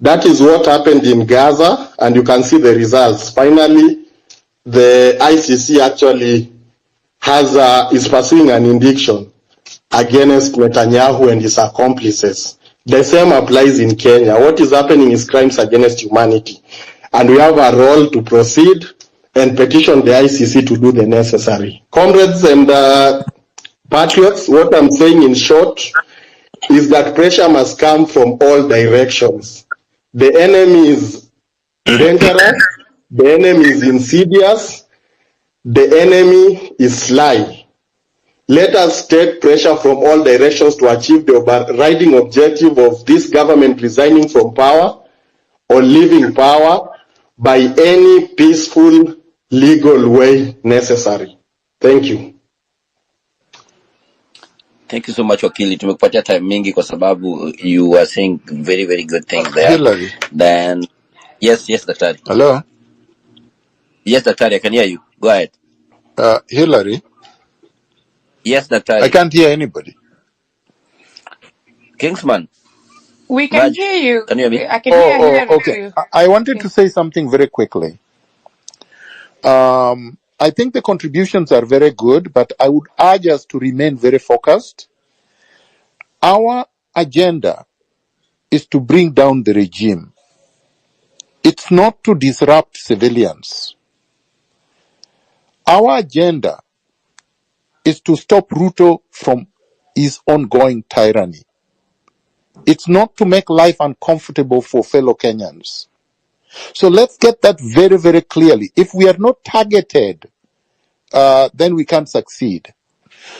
That is what happened in Gaza, and you can see the results. Finally, the ICC actually is pursuing an indiction against Netanyahu and his accomplices. The same applies in Kenya. What is happening is crimes against humanity. And we have a role to proceed and petition the ICC to do the necessary. Comrades and patriots, what I'm saying in short is that pressure must come from all directions. The enemy is dangerous, the enemy is insidious, the enemy is sly. Let us take pressure from all directions to achieve the overriding objective of this government resigning from power or leaving power by any peaceful, legal way necessary. Thank you. Thank you so much, Wakili. Tumekupatia time mingi kwa sababu you were saying very, very good things there. Hillary. Then, yes, Daktari. Hello? Yes, Daktari, I can hear you. Go ahead. Hillary? Yes, Daktari. I can't hear anybody. Kingsman. We can hear you. Can you hear me? I can hear you. Okay. I wanted to say something very quickly. I think the contributions are very good, but I would urge us to remain very focused. Our agenda is to bring down the regime. It's not to disrupt civilians. Our agenda is to stop Ruto from his ongoing tyranny. It's not to make life uncomfortable for fellow Kenyans. So let's get that very, very clearly. If we are not targeted, then we can't succeed.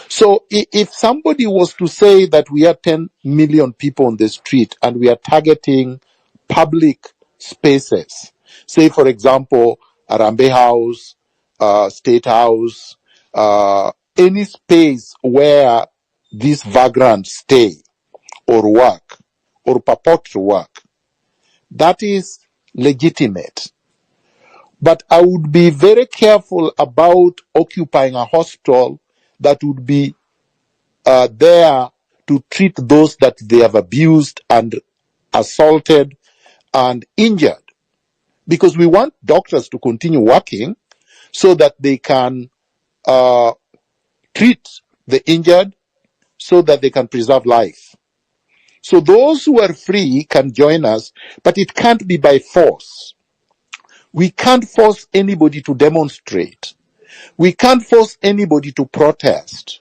So if somebody was to say that we have 10 million people on the street and we are targeting public spaces, say, for example, Arambe House, State House, any space where these vagrants stay or work or purport to work, that is legitimate. But I would be very careful about occupying a hostel that would be there to treat those that they have abused and assaulted and injured. Because we want doctors to continue working so that they can treat the injured, so that they can preserve life. So those who are free can join us, but it can't be by force. We can't force anybody to demonstrate. We can't force anybody to protest.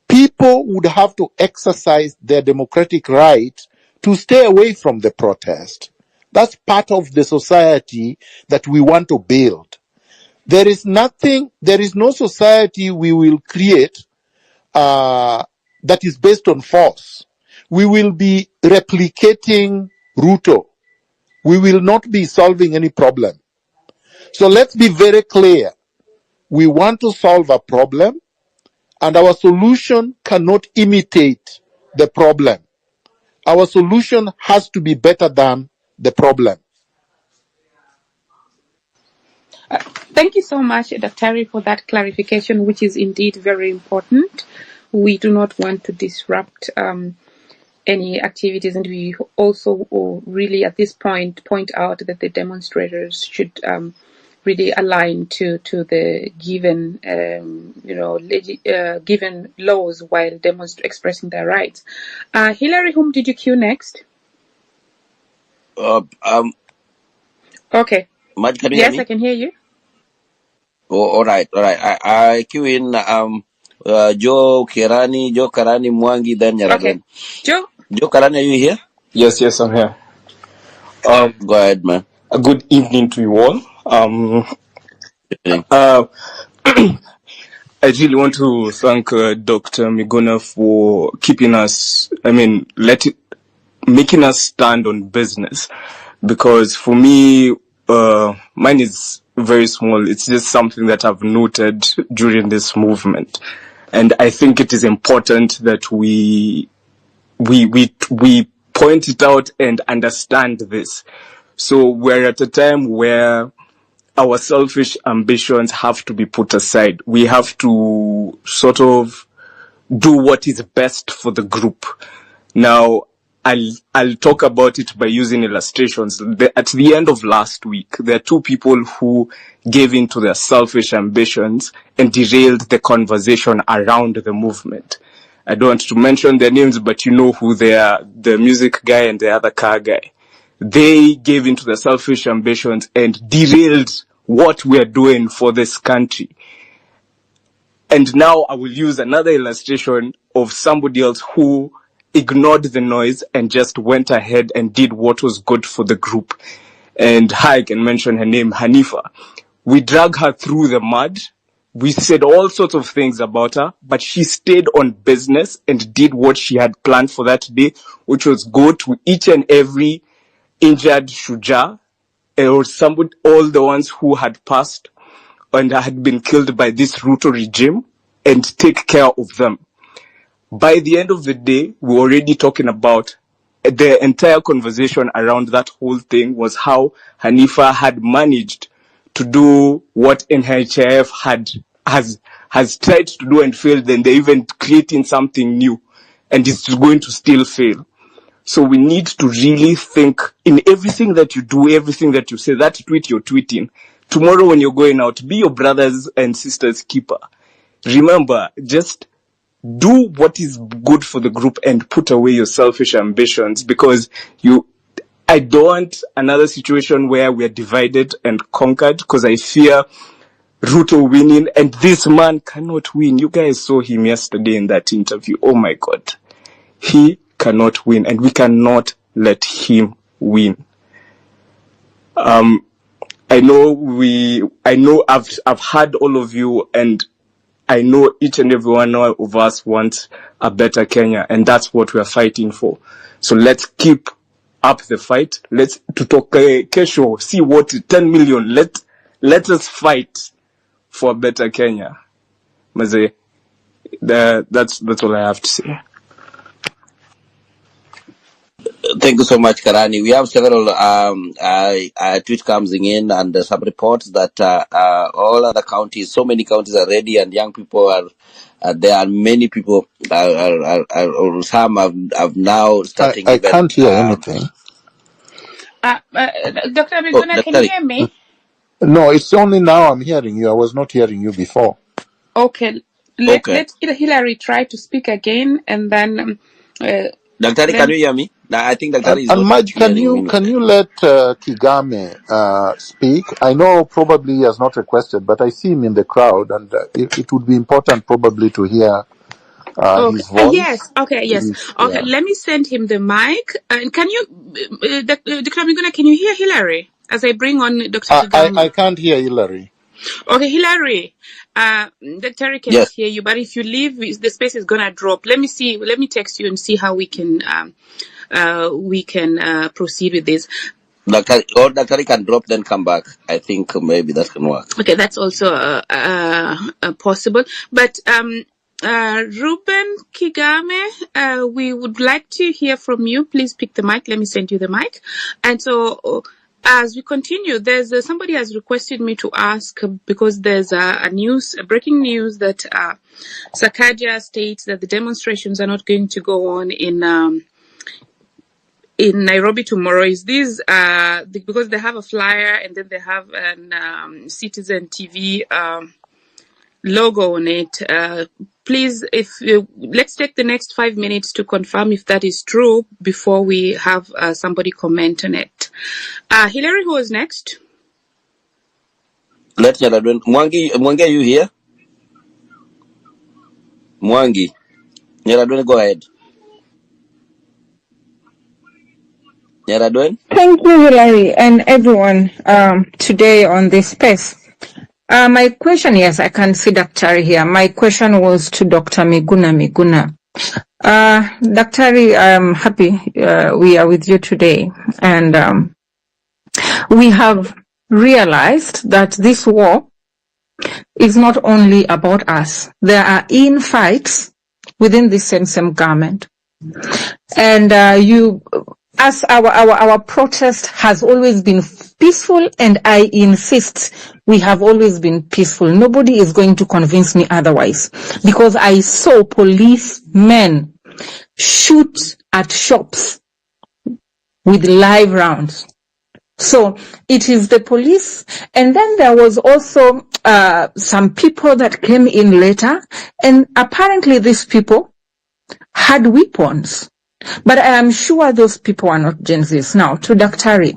People would have to exercise their democratic right to stay away from the protest. That's part of the society that we want to build. There is no society we will create that is based on force. We will be replicating Ruto. We will not be solving any problem. So let's be very clear. We want to solve a problem, and our solution cannot imitate the problem. Our solution has to be better than the problem. Thank you so much, Dr. for that clarification, which is indeed very important. We do not want to disrupt any activities, and we also really at this point out that the demonstrators should really align to the given given laws while expressing their rights. Hillary, whom did you queue next? Okay. Maj, can you yes, hear me? I can hear you. Oh, all right. I queue in Joe Karani, Mwangi, then Nyaragwen. Okay. Joe Karani, are you here? Yes, I'm here. Go ahead, man. A good evening to you all. I really want to thank Dr. Miguna for keeping us, making us stand on business. Because for me, mine is very small. It's just something that I've noted during this movement. And I think it is important that we point it out and understand this. So we're at a time where our selfish ambitions have to be put aside. We have to sort of do what is best for the group. Now, I'll talk about it by using illustrations. At the end of last week, there are two people who gave in to their selfish ambitions and derailed the conversation around the movement. I don't want to mention their names, but you know who they are, the music guy and the other car guy. They gave in to their selfish ambitions and derailed what we're doing for this country. And now I will use another illustration of somebody else who ignored the noise and just went ahead and did what was good for the group. And I can mention her name, Hanifa. We dragged her through the mud. We said all sorts of things about her, but she stayed on business and did what she had planned for that day, which was go to each and every injured Shuja, or somebody, all the ones who had passed and had been killed by this Ruto regime, and take care of them. By the end of the day, we were already talking about the entire conversation around that whole thing was how Hanifa had managed to do what NHIF has tried to do and failed, then they're even creating something new, and it's going to still fail. So we need to really think in everything that you do, everything that you say, that tweet you're tweeting. Tomorrow when you're going out, be your brothers and sisters' keeper. Remember, just do what is good for the group and put away your selfish ambitions, because I don't want another situation where we're divided and conquered, because I fear Ruto winning, and this man cannot win. You guys saw him yesterday in that interview. Oh my God. He cannot win, and we cannot let him win. I know I've heard all of you, and I know each and every one of us wants a better Kenya, and that's what we're fighting for. So let's keep up the fight. Let's to talk kesho, see what 10 million. Let us fight for a better Kenya. Maze, that's all I have to say. Thank you so much, Karani. We have several tweets coming in and some reports that all other counties, so many counties are ready, and young people are there are many people or some have now starting. I can't hear anything. Dr. Miguna, can you hear me? No, it's only now I'm hearing you. I was not hearing you before. Okay. Let Hillary try to speak again, and then. Dr. Can you hear me? I think Dr. is and Maj, can you let Kigame speak? I know probably he has not requested, but I see him in the crowd, and it would be important probably to hear his voice. Yes. Okay. Yes. Okay. Let me send him the mic. Can you, Dr. Miguna, can you hear Hillary as I bring on Dr. Kigame? I can't hear Hillary. Okay, Hillary. Dr. cannot hear you, but if you leave, the space is gonna drop. Let me text you and see how we can proceed with this. Dr. can drop, then come back. I think maybe that can work. Okay, that's also possible. But Ruben Kigame, we would like to hear from you. Please pick the mic. Let me send you the mic. And so, as we continue, there's somebody has requested me to ask, because there's a breaking news that Sakaja states that the demonstrations are not going to go on in Nairobi tomorrow. Is this because they have a flyer and then they have an Citizen TV logo on it? Please, let's take the next 5 minutes to confirm if that is true before we have somebody comment on it. Hillary, who is next? Let's hear that. Mwangi, are you here? Mwangi, Nyaradwen, go ahead. Nyaradwen? Thank you, Hillary, and everyone today on this space. My question, yes, I can see Dr. here. My question was to Dr. Miguna. Dr. I'm happy we are with you today. And we have realized that this war is not only about us. There are infights within the same government. And as our protest has always been peaceful, and I insist we have always been peaceful. Nobody is going to convince me otherwise, because I saw policemen shoot at shops with live rounds. So it is the police, and then there was also some people that came in later, and apparently these people had weapons. But I am sure those people are not Gen Zs. Now, to Daktari,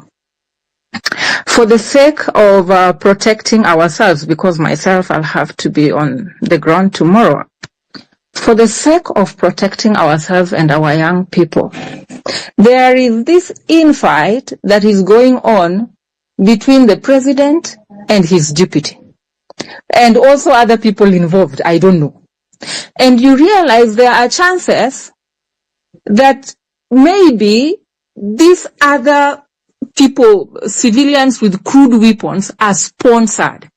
for the sake of protecting ourselves, because myself, I'll have to be on the ground tomorrow, for the sake of protecting ourselves and our young people, there is this infight that is going on between the president and his deputy, and also other people involved, I don't know. And you realize there are chances that maybe these other people, civilians with crude weapons, are sponsored.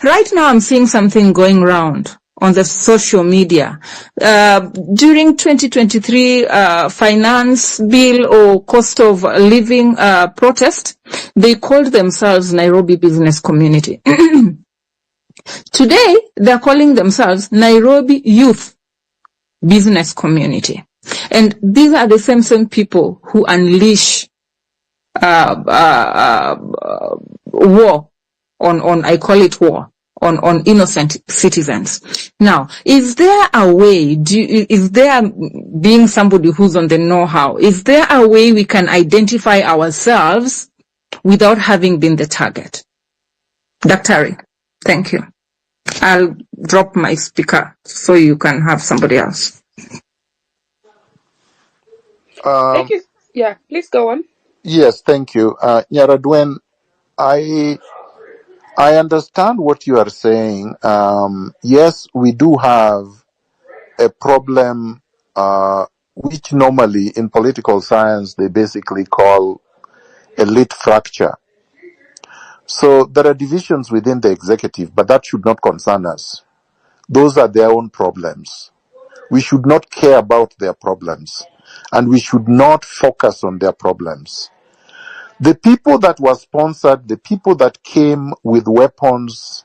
Right now I'm seeing something going around on the social media. During 2023 finance bill or cost of living protest, they called themselves Nairobi Business Community. Today, they're calling themselves Nairobi Youth Business Community. And these are the same people who unleash war on I call it war on innocent citizens. Now, is there a way, is there, being somebody who's on the know-how, is there a way we can identify ourselves without having been the target? Daktari, thank you. I'll drop my speaker so you can have somebody else. Thank you. Yeah, please go on. Yes, thank you. Nyaradwen, I understand what you are saying. Yes, we do have a problem, which normally in political science they basically call elite fracture. So there are divisions within the executive, but that should not concern us. Those are their own problems. We should not care about their problems, and we should not focus on their problems. The people that were sponsored, the people that came with weapons,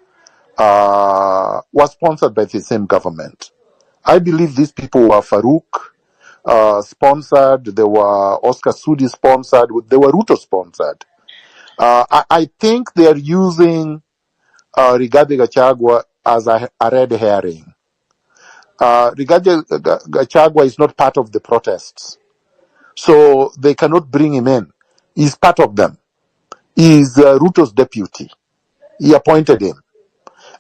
were sponsored by the same government. I believe these people were Farouk sponsored, they were Oscar Sudi sponsored, they were Ruto sponsored. I think they are using Rigathi Gachagua as a red herring. Rigathi Gachagua is not part of the protests, so they cannot bring him in. He's part of them. He's Ruto's deputy. He appointed him,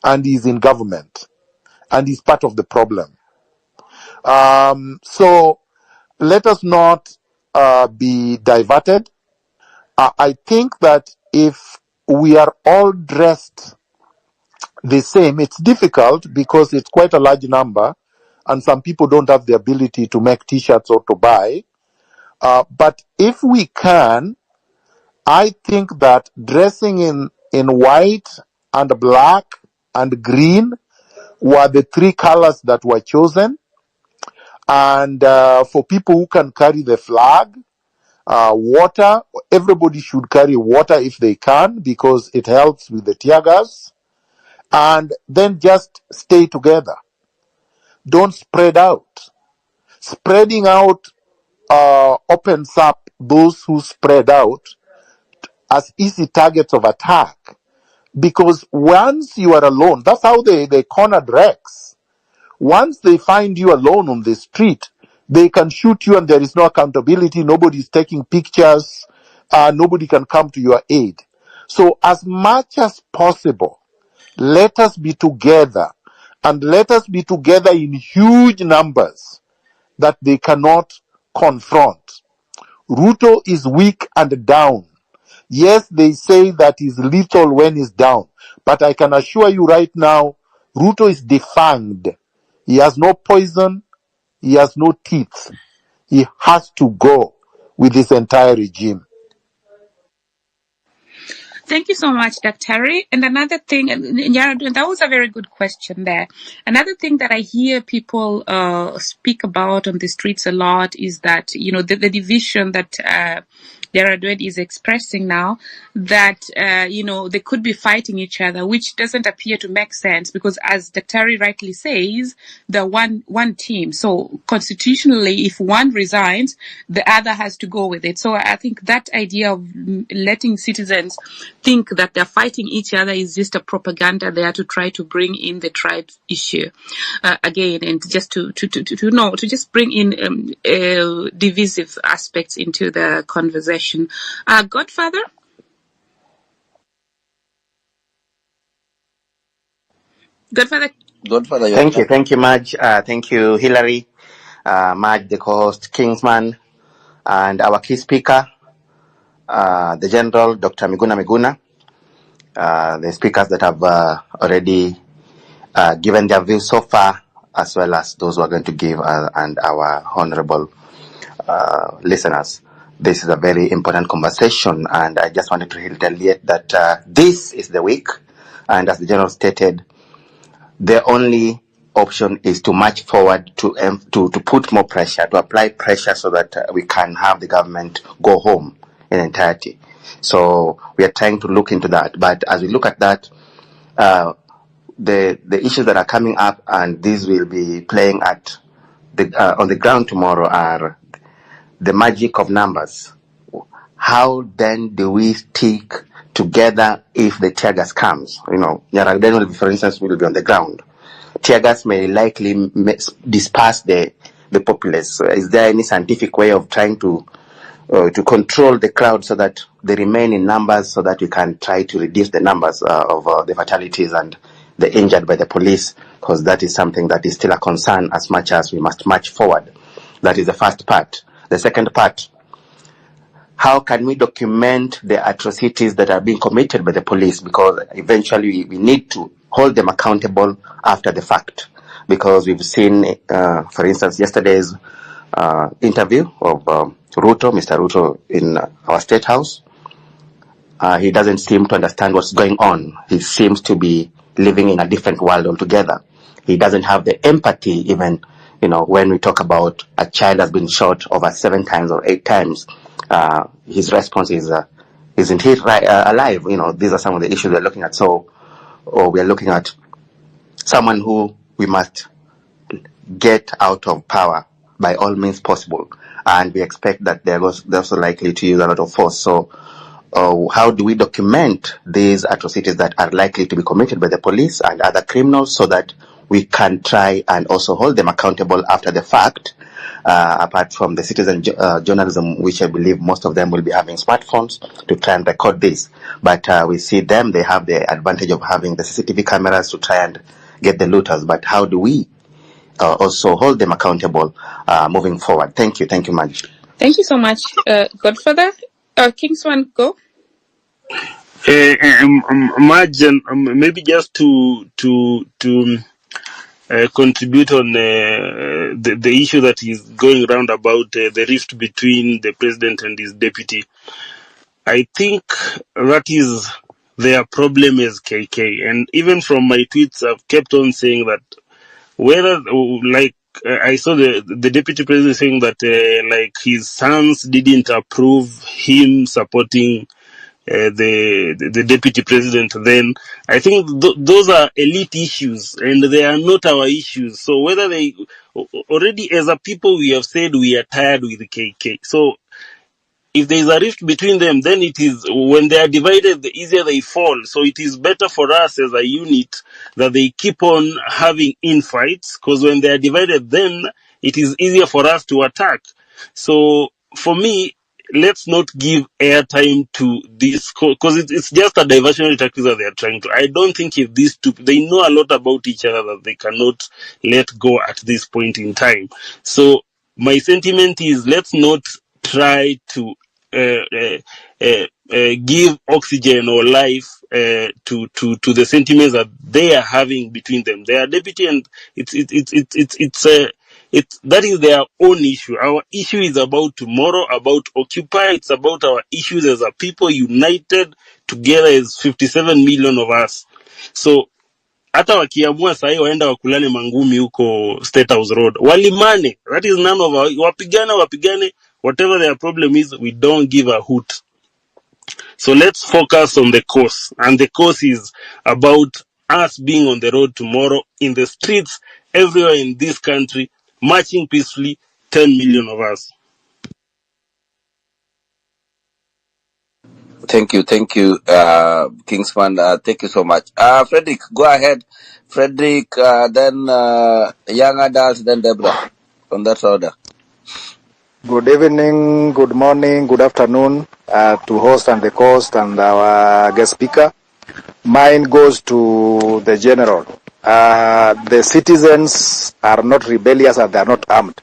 and he's in government, and he's part of the problem. So let us not be diverted. I think that if we are all dressed the same, it's difficult because it's quite a large number, and some people don't have the ability to make t-shirts or to buy. But if we can, I think that dressing in white and black and green were the three colors that were chosen. And for people who can carry the flag, water, everybody should carry water if they can, because it helps with the tear gas. And then just stay together. Don't spread out. Spreading out opens up those who spread out as easy targets of attack. Because once you are alone, that's how they cornered Rex. Once they find you alone on the street, they can shoot you and there is no accountability. Nobody's taking pictures. Nobody can come to your aid. So as much as possible, let us be together, and let us be together in huge numbers that they cannot confront. Ruto is weak and down. Yes, they say that he's lethal when he's down, but I can assure you right now, Ruto is defanged. He has no poison. He has no teeth. He has to go with this entire regime. Thank you so much, Daktari. And another thing, Yaradun, that was a very good question there. Another thing that I hear people speak about on the streets a lot is that, the division that Yaradwed is expressing now, that they could be fighting each other, which doesn't appear to make sense, because as Daktari rightly says, they're one team. So constitutionally, if one resigns, the other has to go with it. So I think that idea of letting citizens think that they're fighting each other is just a propaganda there to try to bring in the tribe issue again, and just to just bring in divisive aspects into the conversation. Godfather? Godfather? Godfather, Thank you, Madge. Thank you, Hillary, Madge, the co-host, Kingsman, and our key speaker, the General, Dr. Miguna, the speakers that have already given their views so far, as well as those who are going to give, and our honorable listeners. This is a very important conversation, and I just wanted to retaliate that this is the week, and as the General stated, the only option is to march forward to put more pressure, to apply pressure so that we can have the government go home in entirety. So we are trying to look into that. But as we look at that, the issues that are coming up, and these will be playing at on the ground tomorrow, are the magic of numbers. How then do we stick together if the tear gas comes? Nyaragden, for instance, will be on the ground. Tear gas may likely disperse the populace. So is there any scientific way of trying to control the crowd so that they remain in numbers, so that we can try to reduce the numbers of the fatalities and the injured by the police? Because that is something that is still a concern, as much as we must march forward. That is the first part. The second part, how can we document the atrocities that are being committed by the police? Because eventually we need to hold them accountable after the fact. Because we've seen, for instance, yesterday's interview of Mr. Ruto in our State House. He doesn't seem to understand what's going on. He seems to be living in a different world altogether. He doesn't have the empathy, even, when we talk about a child has been shot over 7 times or 8 times. His response is, isn't he alive? These are some of the issues we're looking at. So, we are looking at someone who we must get out of power by all means possible. And we expect that they're also likely to use a lot of force. So, how do we document these atrocities that are likely to be committed by the police and other criminals, so that we can try and also hold them accountable after the fact, apart from the citizen journalism, which I believe most of them will be having smartphones to try and record this. But we see them, they have the advantage of having the CCTV cameras to try and get the looters. But how do we also hold them accountable moving forward? Thank you, Madge. Thank you so much, Godfather. Kingsman, go. Madge, maybe just to contribute on the issue that is going around about the rift between the president and his deputy. I think that is their problem as KK. And even from my tweets, I've kept on saying that whether, I saw the deputy president saying that his sons didn't approve him supporting the deputy president, then I think those are elite issues and they are not our issues. So whether they already, as a people, we have said we are tired with the KK. So if there is a rift between them, then it is, when they are divided, the easier they fall. So it is better for us as a unit that they keep on having infights, because when they are divided, then it is easier for us to attack. So for me, let's not give airtime to this, because it's just a diversionary tactic that they are trying to. I don't think if these two, they know a lot about each other that they cannot let go at this point in time. So my sentiment is, let's not try to give oxygen or life to the sentiments that they are having between them. They are deputy, and that is their own issue. Our issue is about tomorrow, about Occupy. It's about our issues as a people united together as 57 million of us. So hata wakiamua sahi waenda wakulane mangumi huko State House Road, walimane. That is none of our, wapigane Whatever their problem is, we don't give a hoot. So let's focus on the cause. And the cause is about us being on the road tomorrow, in the streets, everywhere in this country, marching peacefully, 10 million of us. Thank you, Kingsman. Thank you so much. Frederick, go ahead. Frederick, then young adults, then Deborah. On that order. Good evening, good morning, good afternoon to host and the host and our guest speaker. Mine goes to the general. The citizens are not rebellious and they are not armed,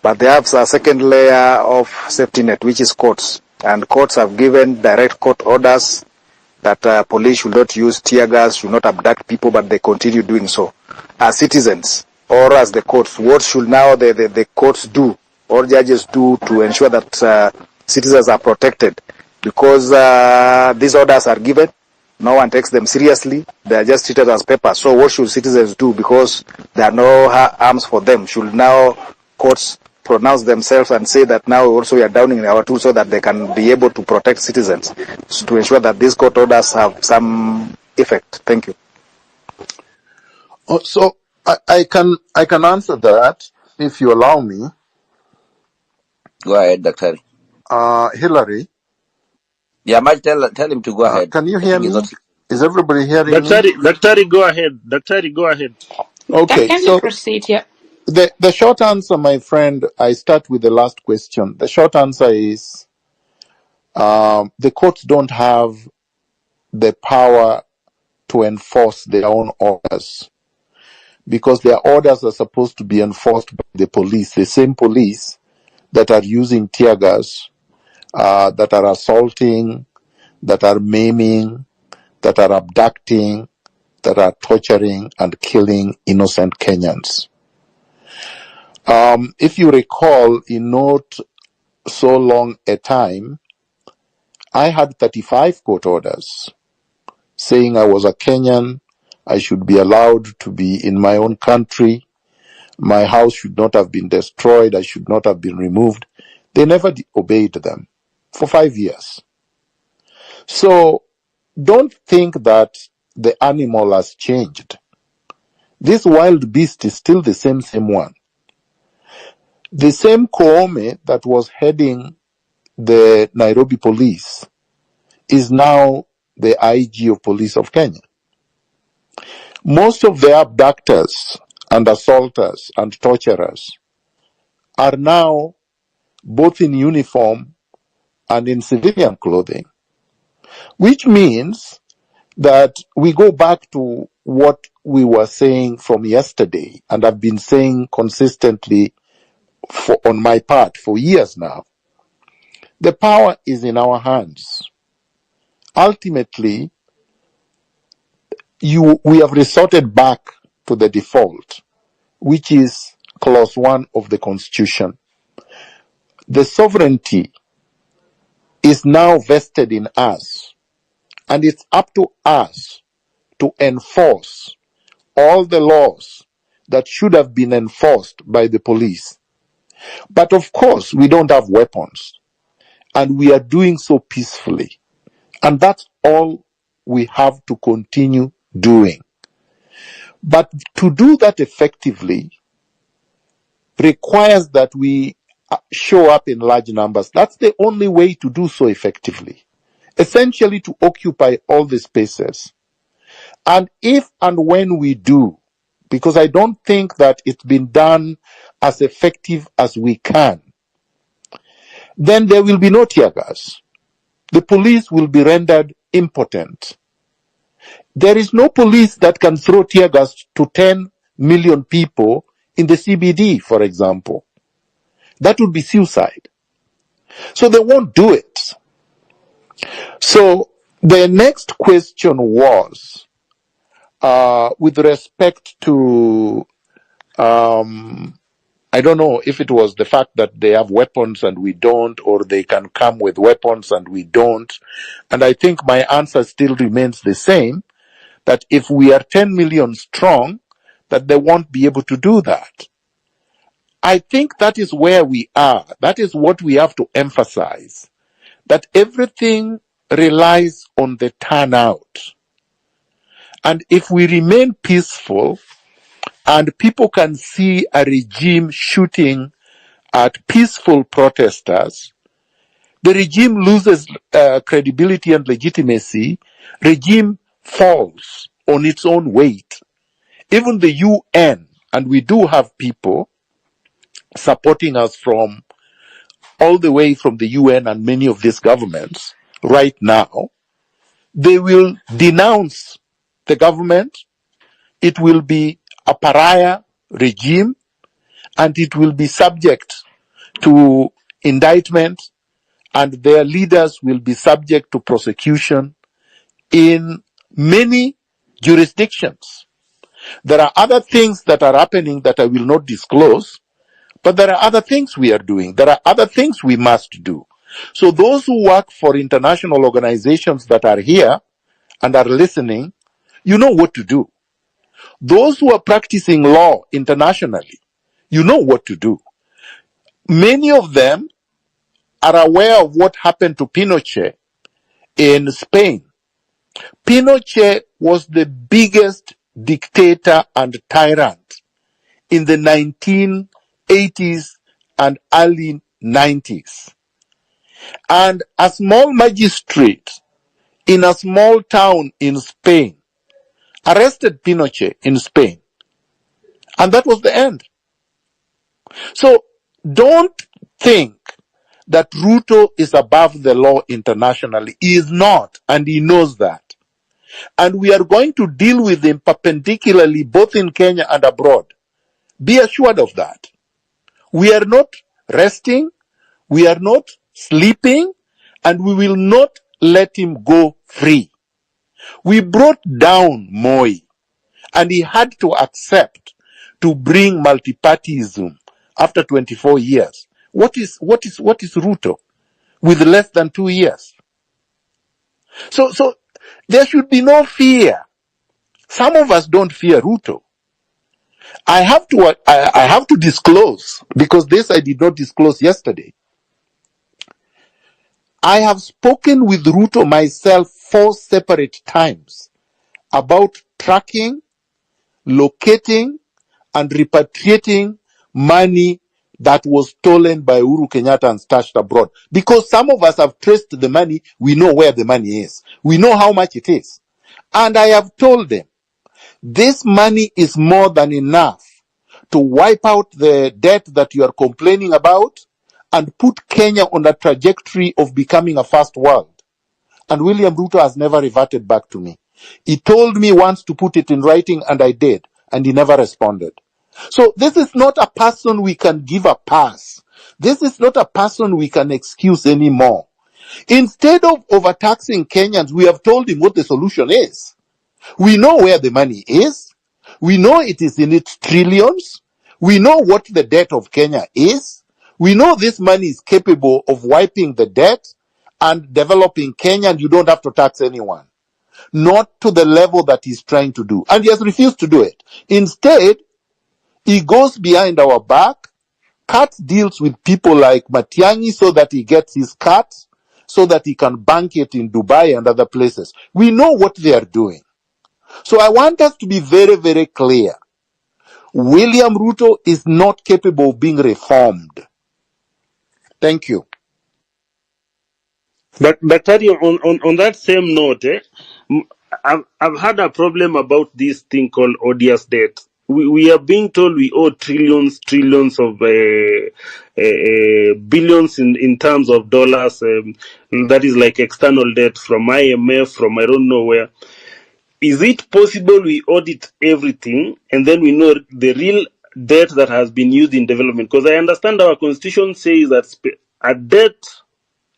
but they have a second layer of safety net, which is courts. And courts have given direct court orders that police should not use tear gas, should not abduct people, but they continue doing so. As citizens, or as the courts, what should now the courts do, or judges do, to ensure that citizens are protected? Because these orders are given, no one takes them seriously, they are just treated as paper. So what should citizens do? Because there are no arms for them. Should now courts pronounce themselves and say that now also we are downing our tools so that they can be able to protect citizens, so to ensure that these court orders have some effect? Thank you. So I can answer that if you allow me. Go ahead, Dr. Hillary. Yeah, Mike, tell him to go ahead. Can you hear me? Is everybody hearing me? Daktari, go ahead. Daktari, go ahead. Okay, Can so you proceed? Yeah. the short answer, my friend, I start with the last question. The short answer is the courts don't have the power to enforce their own orders, because their orders are supposed to be enforced by the police, the same police that are using tear gas, that are assaulting, that are maiming, that are abducting, that are torturing and killing innocent Kenyans. If you recall, in not so long a time, I had 35 court orders saying I was a Kenyan, I should be allowed to be in my own country, my house should not have been destroyed, I should not have been removed. They never obeyed them for 5 years. So don't think that the animal has changed. This wild beast is still the same one. The same Koome that was heading the Nairobi police is now the IG of police of Kenya. Most of the abductors and assaulters and torturers are now both in uniform and in civilian clothing, which means that we go back to what we were saying from yesterday, and I've been saying consistently on my part for years now. The power is in our hands. Ultimately, we have resorted back to the default, which is clause 1 of the Constitution. The sovereignty is now vested in us, and it's up to us to enforce all the laws that should have been enforced by the police. But of course, we don't have weapons, and we are doing so peacefully. And that's all we have to continue doing. But to do that effectively requires that we show up in large numbers. That's the only way to do so effectively. Essentially to occupy all the spaces. And if and when we do, because I don't think that it's been done as effective as we can, then there will be no tear gas. The police will be rendered impotent. There is no police that can throw tear gas to 10 million people in the CBD, for example. That would be suicide. So they won't do it. So the next question was, with respect to, I don't know if it was the fact that they have weapons and we don't, or they can come with weapons and we don't. And I think my answer still remains the same, that if we are 10 million strong, that they won't be able to do that. I think that is where we are. That is what we have to emphasize, that everything relies on the turnout. And if we remain peaceful and people can see a regime shooting at peaceful protesters, the regime loses credibility and legitimacy. Regime falls on its own weight. Even the UN, and we do have people supporting us from all the way from the UN and many of these governments right now, they will denounce the government. It will be a pariah regime, and it will be subject to indictment, and their leaders will be subject to prosecution in many jurisdictions. There are other things that are happening that I will not disclose, but there are other things we are doing. There are other things we must do. So those who work for international organizations that are here and are listening, you know what to do. Those who are practicing law internationally, you know what to do. Many of them are aware of what happened to Pinochet in Spain. Pinochet was the biggest dictator and tyrant in the 1980s and early 90s. And a small magistrate in a small town in Spain arrested Pinochet in Spain. And that was the end. So don't think that Ruto is above the law internationally. He is not, and he knows that. And we are going to deal with him perpendicularly both in Kenya and abroad. Be assured of that. We are not resting, we are not sleeping, and we will not let him go free. We brought down Moi, and he had to accept to bring multipartyism after 24 years. What is Ruto with less than 2 years? So there should be no fear. Some of us don't fear Ruto. I have to disclose, because this I did not disclose yesterday. I have spoken with Ruto myself 4 separate times about tracking, locating, and repatriating money that was stolen by Uhuru Kenyatta and stashed abroad. Because some of us have traced the money, we know where the money is. We know how much it is. And I have told them, this money is more than enough to wipe out the debt that you are complaining about and put Kenya on a trajectory of becoming a first world. And William Ruto has never reverted back to me. He told me once to put it in writing, and I did, and he never responded. So this is not a person we can give a pass. This is not a person we can excuse anymore. Instead of overtaxing Kenyans, we have told him what the solution is. We know where the money is. We know it is in its trillions. We know what the debt of Kenya is. We know this money is capable of wiping the debt and developing Kenya, and you don't have to tax anyone. Not to the level that he's trying to do. And he has refused to do it. Instead, he goes behind our back, cuts deals with people like Matiang'i so that he gets his cut, so that he can bank it in Dubai and other places. We know what they are doing. So I want us to be very, very clear. William Ruto is not capable of being reformed. Thank you. But Daktari, on that same note, I've had a problem about this thing called odious debt. We are being told we owe trillions of billions in terms of dollars. That is like external debt from IMF, from I don't know where. Is it possible we audit everything and then we know the real debt that has been used in development? Because I understand our constitution says that a debt,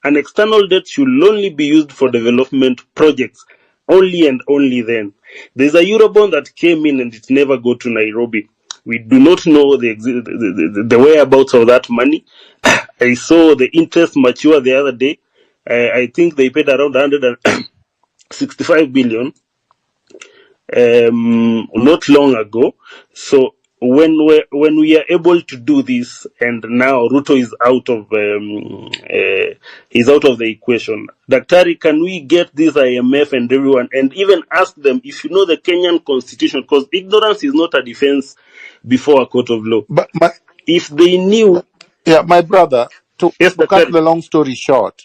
an external debt, should only be used for development projects, only and only then. There's a Eurobond that came in and it never go to Nairobi. We do not know the whereabouts of that money. I saw the interest mature the other day. I think they paid around 165 billion not long ago. So when we are able to do this, and now Ruto is out of the equation. Daktari, can we get this IMF and everyone, and even ask them if you know the Kenyan constitution, because ignorance is not a defense before a court of law. But If they knew, my brother, to yes, cut Daktari. the long story short,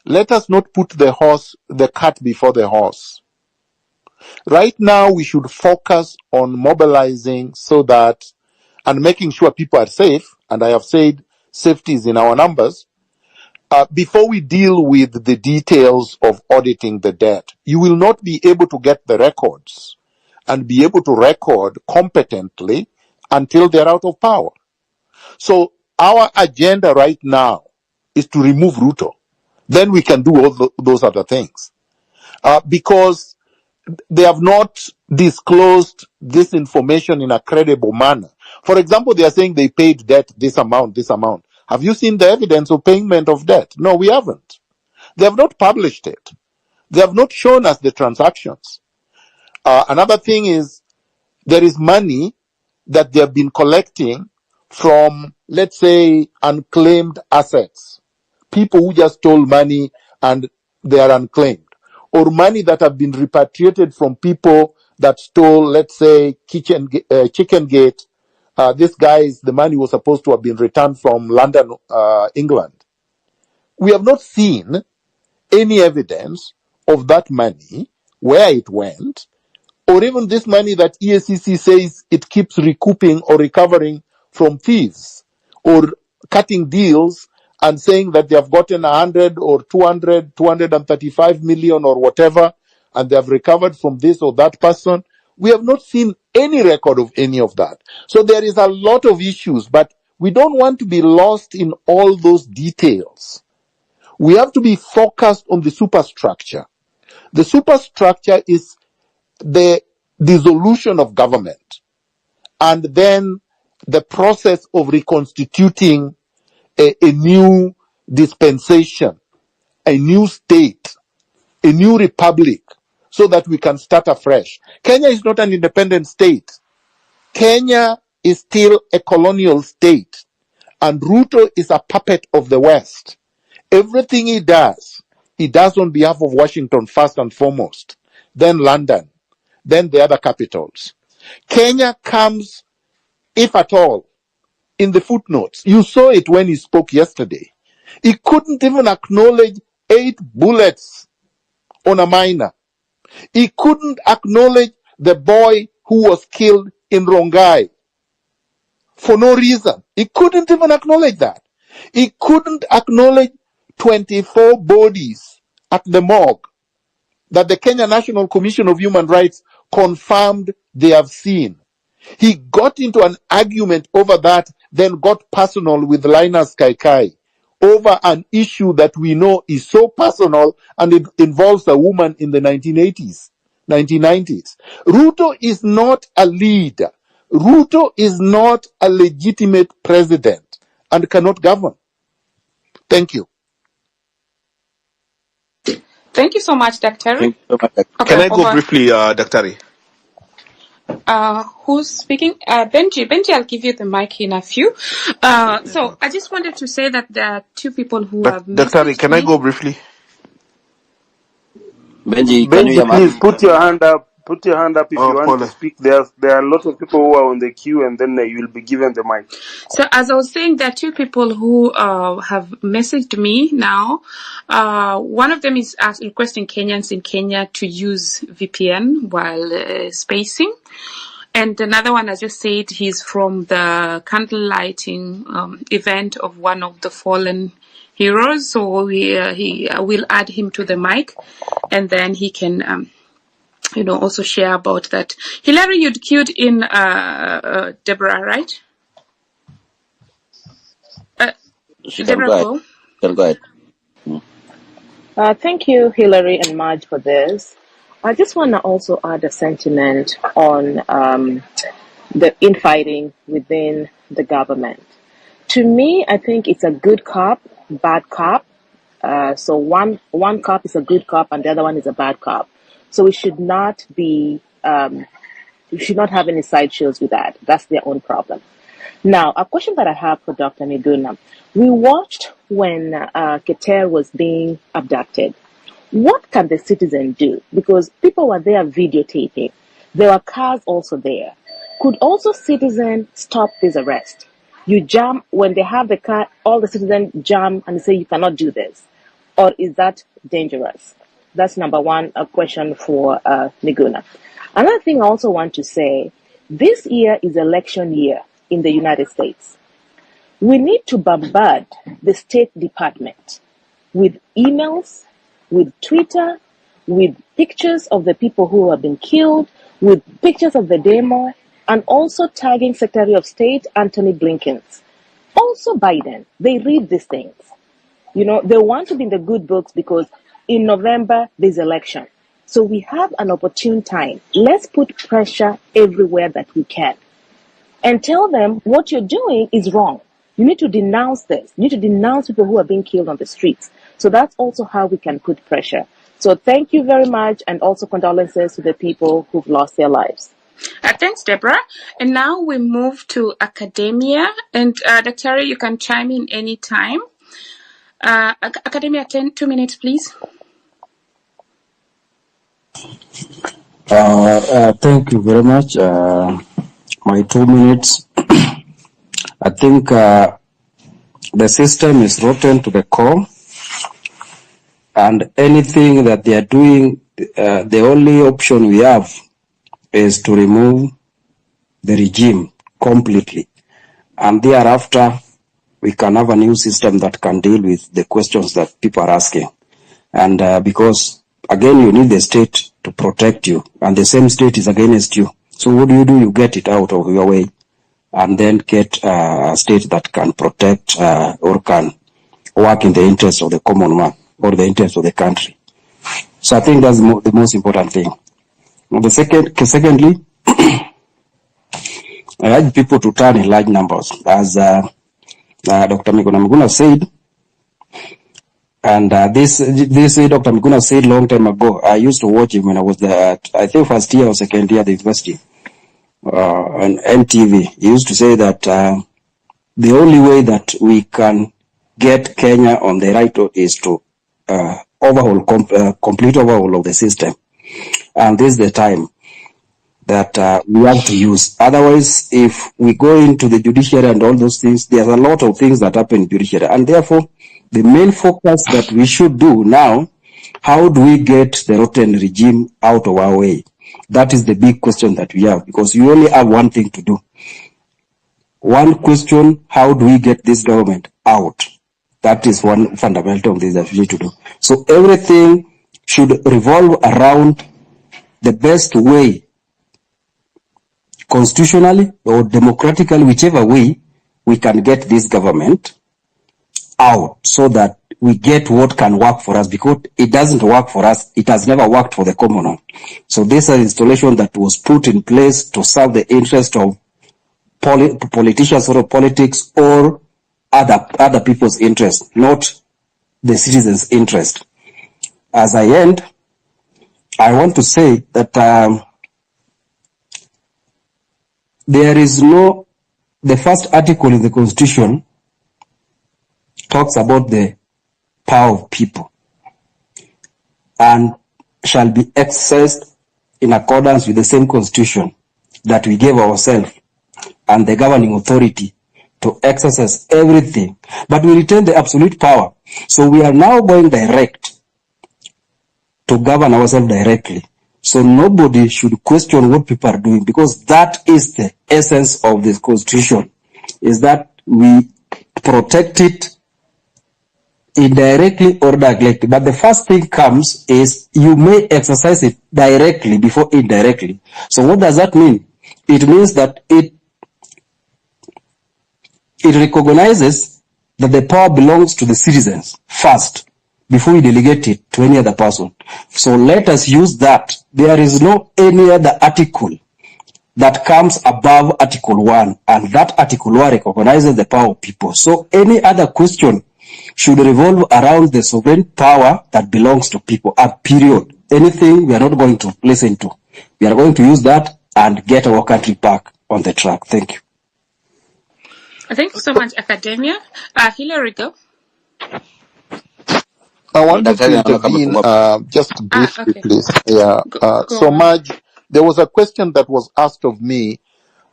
let us not put the cart before the horse. Right now, we should focus on mobilizing and making sure people are safe. And I have said safety is in our numbers. Before we deal with the details of auditing the debt, you will not be able to get the records and be able to record competently until they're out of power. So our agenda right now is to remove Ruto. Then we can do all those other things. Because they have not disclosed this information in a credible manner. For example, they are saying they paid debt this amount. Have you seen the evidence of payment of debt? No, we haven't. They have not published it. They have not shown us the transactions. Another thing is there is money that they have been collecting from, let's say, unclaimed assets. People who just stole money and they are unclaimed. Or money that have been repatriated from people that stole, let's say, Chicken Gate. The money was supposed to have been returned from London, England. We have not seen any evidence of that money, where it went, or even this money that EACC says it keeps recouping or recovering from thieves, or cutting deals and saying that they have gotten 100 or 200, 235 million or whatever, and they have recovered from this or that person. We have not seen any record of any of that. So there is a lot of issues, but we don't want to be lost in all those details. We have to be focused on the superstructure. The superstructure is the dissolution of government, and then the process of reconstituting a new dispensation, a new state, a new republic, so that we can start afresh. Kenya is not an independent state. Kenya is still a colonial state, and Ruto is a puppet of the West. Everything he does on behalf of Washington first and foremost, then London, then the other capitals. Kenya comes, if at all, in the footnotes. You saw it when he spoke yesterday. He couldn't even acknowledge 8 bullets on a minor. He couldn't acknowledge the boy who was killed in Rongai for no reason. He couldn't even acknowledge that. He couldn't acknowledge 24 bodies at the morgue that the Kenya National Commission of Human Rights confirmed they have seen. He got into an argument over that, then got personal with Linus Kaikai over an issue that we know is so personal, and it involves a woman in the 1990s. Ruto is not a leader. Ruto is not a legitimate president and cannot govern. Thank you. Thank you so much, Dr. Thank you so much. Okay, Can I go briefly, Daktari? Who's speaking? Benji. Benji, I'll give you the mic in a few. So I just wanted to say that there are 2 people who have Daktari, can I go briefly? Benji, can you hear Benji, me? please put your hand up. Put your hand up if you want to speak. There are a lot of people who are on the queue, and then you will be given the mic. So as I was saying, there are 2 people who have messaged me now. One of them is requesting Kenyans in Kenya to use VPN while spacing. And another one, I just said, he's from the candle lighting event of one of the fallen heroes. So he will add him to the mic, and then he can also share about that. Hillary, you'd queued in Deborah, right? Deborah, go ahead. Thank you, Hillary and Marge, for this. I just want to also add a sentiment on the infighting within the government. To me, I think it's a good cop, bad cop. So one cop is a good cop and the other one is a bad cop. So we should not be We should not have any sideshows with that. That's their own problem. Now, a question that I have for Dr. Miguna. We watched when Keter was being abducted. What can the citizen do? Because people were there videotaping. There were cars also there. Could also citizens stop this arrest? You jam, when they have the car, all the citizens jam and say you cannot do this. Or is that dangerous? That's number one, a question for Miguna. Another thing I also want to say, this year is election year in the United States. We need to bombard the State Department with emails, with Twitter, with pictures of the people who have been killed, with pictures of the demo, and also tagging Secretary of State Anthony Blinken. Also Biden, they read these things. You know, they want to be in the good books because in November there's election. So we have an opportune time. Let's put pressure everywhere that we can and tell them what you're doing is wrong. You need to denounce this. You need to denounce people who are being killed on the streets. So that's also how we can put pressure. So thank you very much, and also condolences to the people who've lost their lives. Thanks, Deborah. And now we move to academia. And Dr. you can chime in anytime. Academia, 2 minutes, please. Thank you very much. My 2 minutes. I think the system is rotten to the core, and anything that they are doing, the only option we have is to remove the regime completely, and thereafter we can have a new system that can deal with the questions that people are asking. And because again, you need the state to protect you, and the same state is against you. So what do? You get it out of your way, and then get a state that can protect or can work in the interest of the common man or the interest of the country. So I think that's the most important thing. Secondly, I urge people to turn in large numbers, as Dr. Miguna said. And this Dr. Miguna said long time ago. I used to watch him when I was there, I think first year or second year at the university, on NTV. He used to say that the only way that we can get Kenya on the right is to complete overhaul of the system. And this is the time that we have to use. Otherwise, if we go into the judiciary and all those things, there's a lot of things that happen in judiciary. And therefore, the main focus that we should do now, how do we get the rotten regime out of our way? That is the big question that we have, because you only have one thing to do. One question, how do we get this government out? That is one fundamental thing that we need to do. So everything should revolve around the best way, constitutionally or democratically, whichever way we can get this government out, so that we get what can work for us, because it doesn't work for us. It has never worked for the common man. So this is an installation that was put in place to serve the interest of politicians or politics or other people's interest, not the citizens' interest. As I end, I want to say that there is the first article in the Constitution talks about the power of people and shall be exercised in accordance with the same Constitution that we gave ourselves and the governing authority to exercise everything, but we retain the absolute power. So we are now going direct to govern ourselves directly. So nobody should question what people are doing, because that is the essence of this Constitution, is that we protect it indirectly or directly. But the first thing comes is you may exercise it directly before indirectly. So what does that mean? It means that it recognizes that the power belongs to the citizens first, before we delegate it to any other person. So let us use that. There is no any other article that comes above Article 1, and that Article 1 recognizes the power of people. So any other question should revolve around the sovereign power that belongs to people, period. Anything we are not going to listen to. We are going to use that and get our country back on the track. Thank you. Thank you so much, Academia. Hillary, go. I wanted to Daktari naona kama intervene fungua. just briefly, Okay. please. Yeah. Go So, on. Maj, there was a question that was asked of me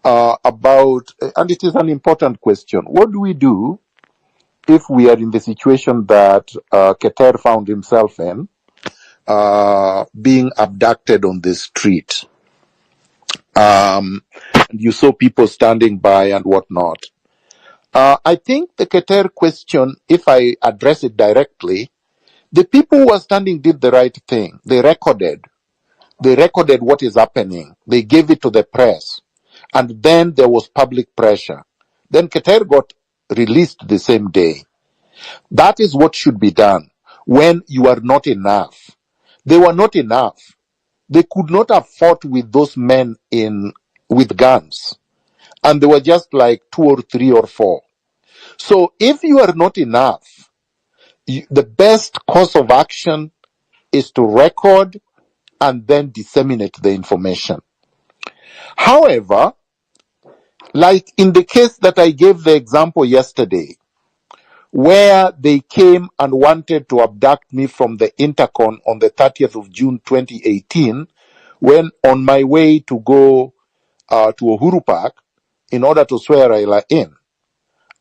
about, and it is an important question. What do we do if we are in the situation that Keter found himself in, being abducted on the street? And you saw people standing by and whatnot. I think the Keter question, if I address it directly, the people who were standing did the right thing. They recorded what is happening. They gave it to the press. And then there was public pressure. Then Keter got released the same day. That is what should be done when you are not enough. They were not enough. They could not have fought with those men with guns. And they were just like 2 or 3 or 4. So if you are not enough, the best course of action is to record and then disseminate the information. However, like in the case that I gave the example yesterday, where they came and wanted to abduct me from the Intercon on the 30th of June 2018, when on my way to go to Uhuru Park in order to swear Raila in,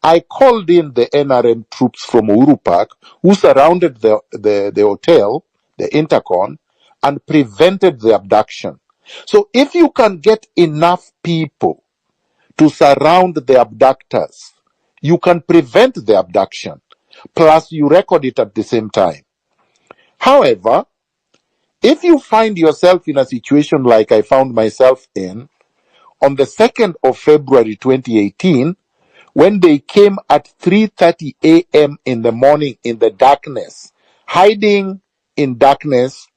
I called in the NRM troops from Uhuru Park who surrounded the hotel, the Intercon, and prevented the abduction. So if you can get enough people to surround the abductors, you can prevent the abduction. Plus, you record it at the same time. However, if you find yourself in a situation like I found myself in, on the 2nd of February 2018, when they came at 3:30 a.m. in the morning in the darkness, hiding in darkness,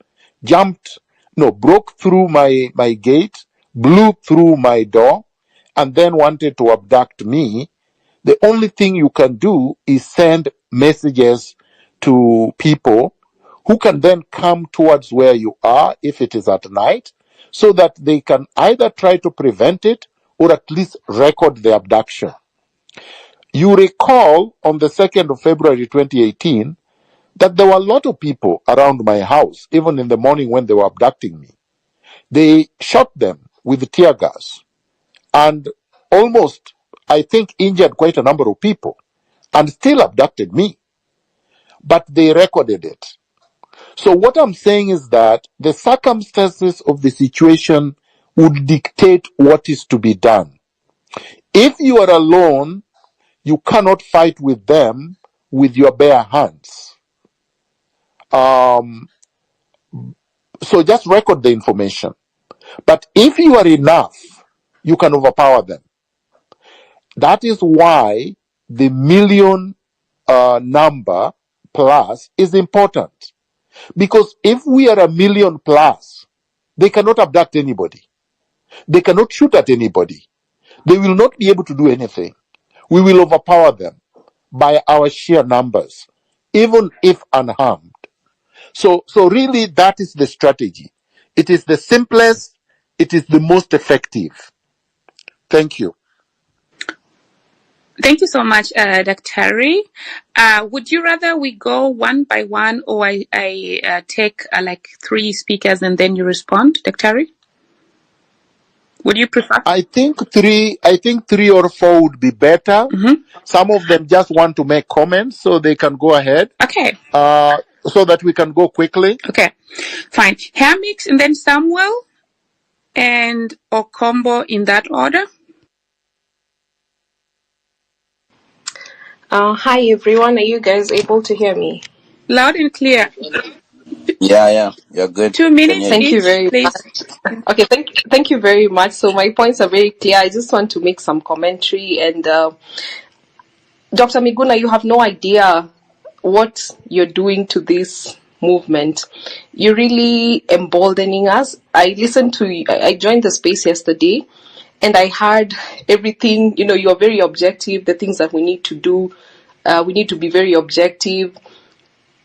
broke through my gate, blew through my door, and then wanted to abduct me, the only thing you can do is send messages to people who can then come towards where you are if it is at night, so that they can either try to prevent it or at least record the abduction. You recall on the 2nd of February 2018 that there were a lot of people around my house, even in the morning when they were abducting me. They shot them with tear gas and almost, I think, injured quite a number of people and still abducted me. But they recorded it. So what I'm saying is that the circumstances of the situation would dictate what is to be done. If you are alone, you cannot fight with them with your bare hands. So just record the information. But if you are enough, you can overpower them. That is why the million number plus is important. Because if we are a million plus, they cannot abduct anybody. They cannot shoot at anybody. They will not be able to do anything. We will overpower them by our sheer numbers, even if unharmed. So really that is the strategy. It is the simplest, it is the most effective. Thank you. Thank you so much, Dr. Would you rather we go one by one, or I take like 3 speakers and then you respond, Dr. Would you prefer? I think three or 4 would be better. Some of them just want to make comments, so they can go ahead. Okay. So that we can go quickly. Okay, fine. Hamix and then Samuel and Okombo in that order. Hi everyone, are you guys able to hear me? Loud and clear. Yeah, you're good. 2 minutes Thank each, you very please. much. Okay, thank you very much. So my points are very clear. I just want to make some commentary. And Dr. Miguna, you have no idea what you're doing to this movement. You're really emboldening us. I joined the space yesterday and I heard everything. You're very objective, the things that we need to do. We need to be very objective.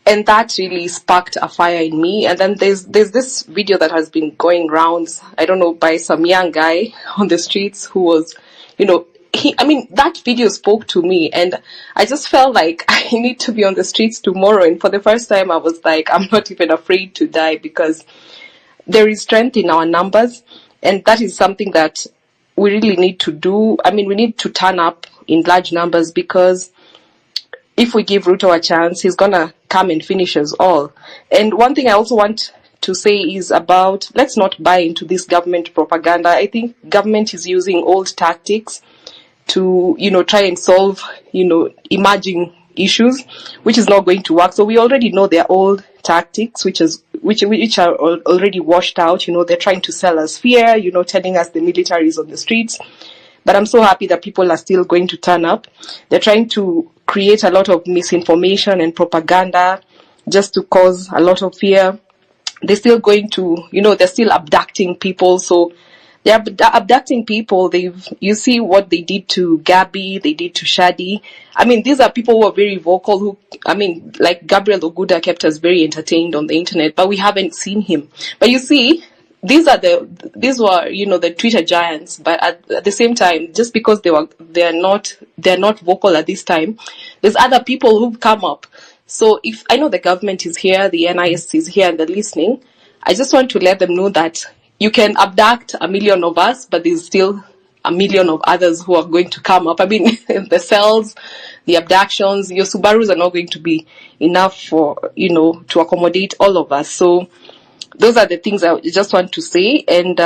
And that really sparked a fire in me. And then there's this video that has been going rounds, I don't know, by some young guy on the streets who was, that video spoke to me, and I just felt like I need to be on the streets tomorrow. And for the first time, I was like, I'm not even afraid to die, because there is strength in our numbers. And that is something that we really need to do. We need to turn up in large numbers, because if we give Ruto a chance, he's going to come and finish us all. And one thing I also want to say is about, let's not buy into this government propaganda. I think government is using old tactics to, try and solve, emerging issues, which is not going to work. So we already know their old tactics, which are already washed out. They're trying to sell us fear, telling us the military is on the streets. But I'm so happy that people are still going to turn up. They're trying to create a lot of misinformation and propaganda just to cause a lot of fear. They're still going to, they're still abducting people. So they're abducting people. You see what they did to Gabi, they did to Shadi. These are people who are very vocal, like Gabriel Oguda kept us very entertained on the internet, but we haven't seen him. But you see, these were the Twitter giants, but at the same time, just because they're not vocal at this time, there's other people who've come up. So if I know the government is here, the NIS is here, and they're listening, I just want to let them know that you can abduct 1 million of us, but there's still 1 million of others who are going to come up. The cells, the abductions, your Subarus are not going to be enough for, to accommodate all of us. So those are the things I just want to say. And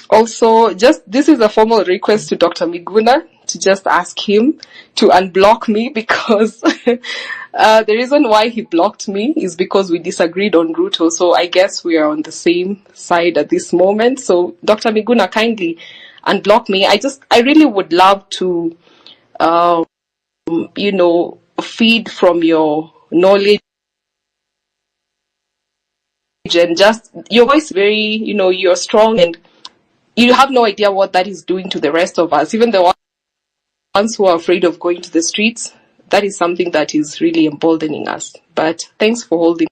also, this is a formal request to Dr. Miguna to just ask him to unblock me, because the reason why he blocked me is because we disagreed on Ruto. So I guess we are on the same side at this moment. So Dr. Miguna, kindly unblock me. I really would love to, feed from your knowledge. And just your voice very, you're strong, and you have no idea what that is doing to the rest of us, even the ones who are afraid of going to the streets. That is something that is really emboldening us. But thanks for holding.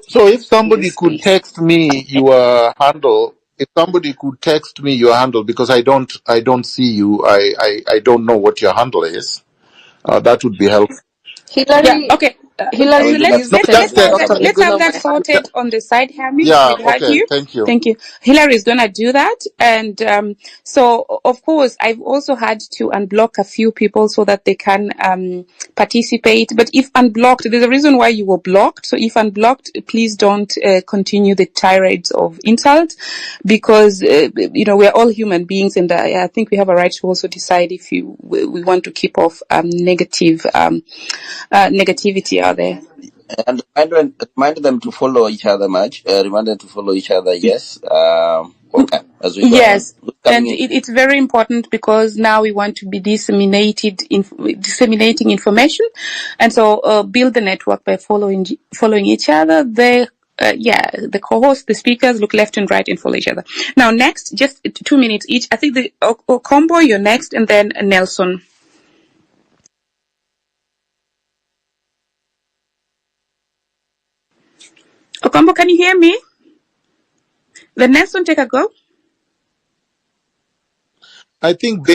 So if somebody could text me your handle, because I don't see you, I don't know what your handle is. That would be helpful. Hillary, yeah, okay. Hillary, Let's have that sorted on the side, Herman. Yeah, okay, thank you. Thank you. Hillary is going to do that. And so, of course, I've also had to unblock a few people so that they can participate. But if unblocked, there's a reason why you were blocked. So if unblocked, please don't continue the tirades of insult, because, we're all human beings. And I think we have a right to also decide if we want to keep off negative negativity out there. And remind them to follow each other much. Remind them to follow each other. Yes. Okay. As we go yes, and it's very important, because now we want to be disseminating information, and so build the network by following each other. The co-hosts, the speakers, look left and right and follow each other. Now, next, just 2 minutes each. I think the Okombo, you're next, and then Nelson. Okombo, can you hear me? Then Nelson, take a go. I think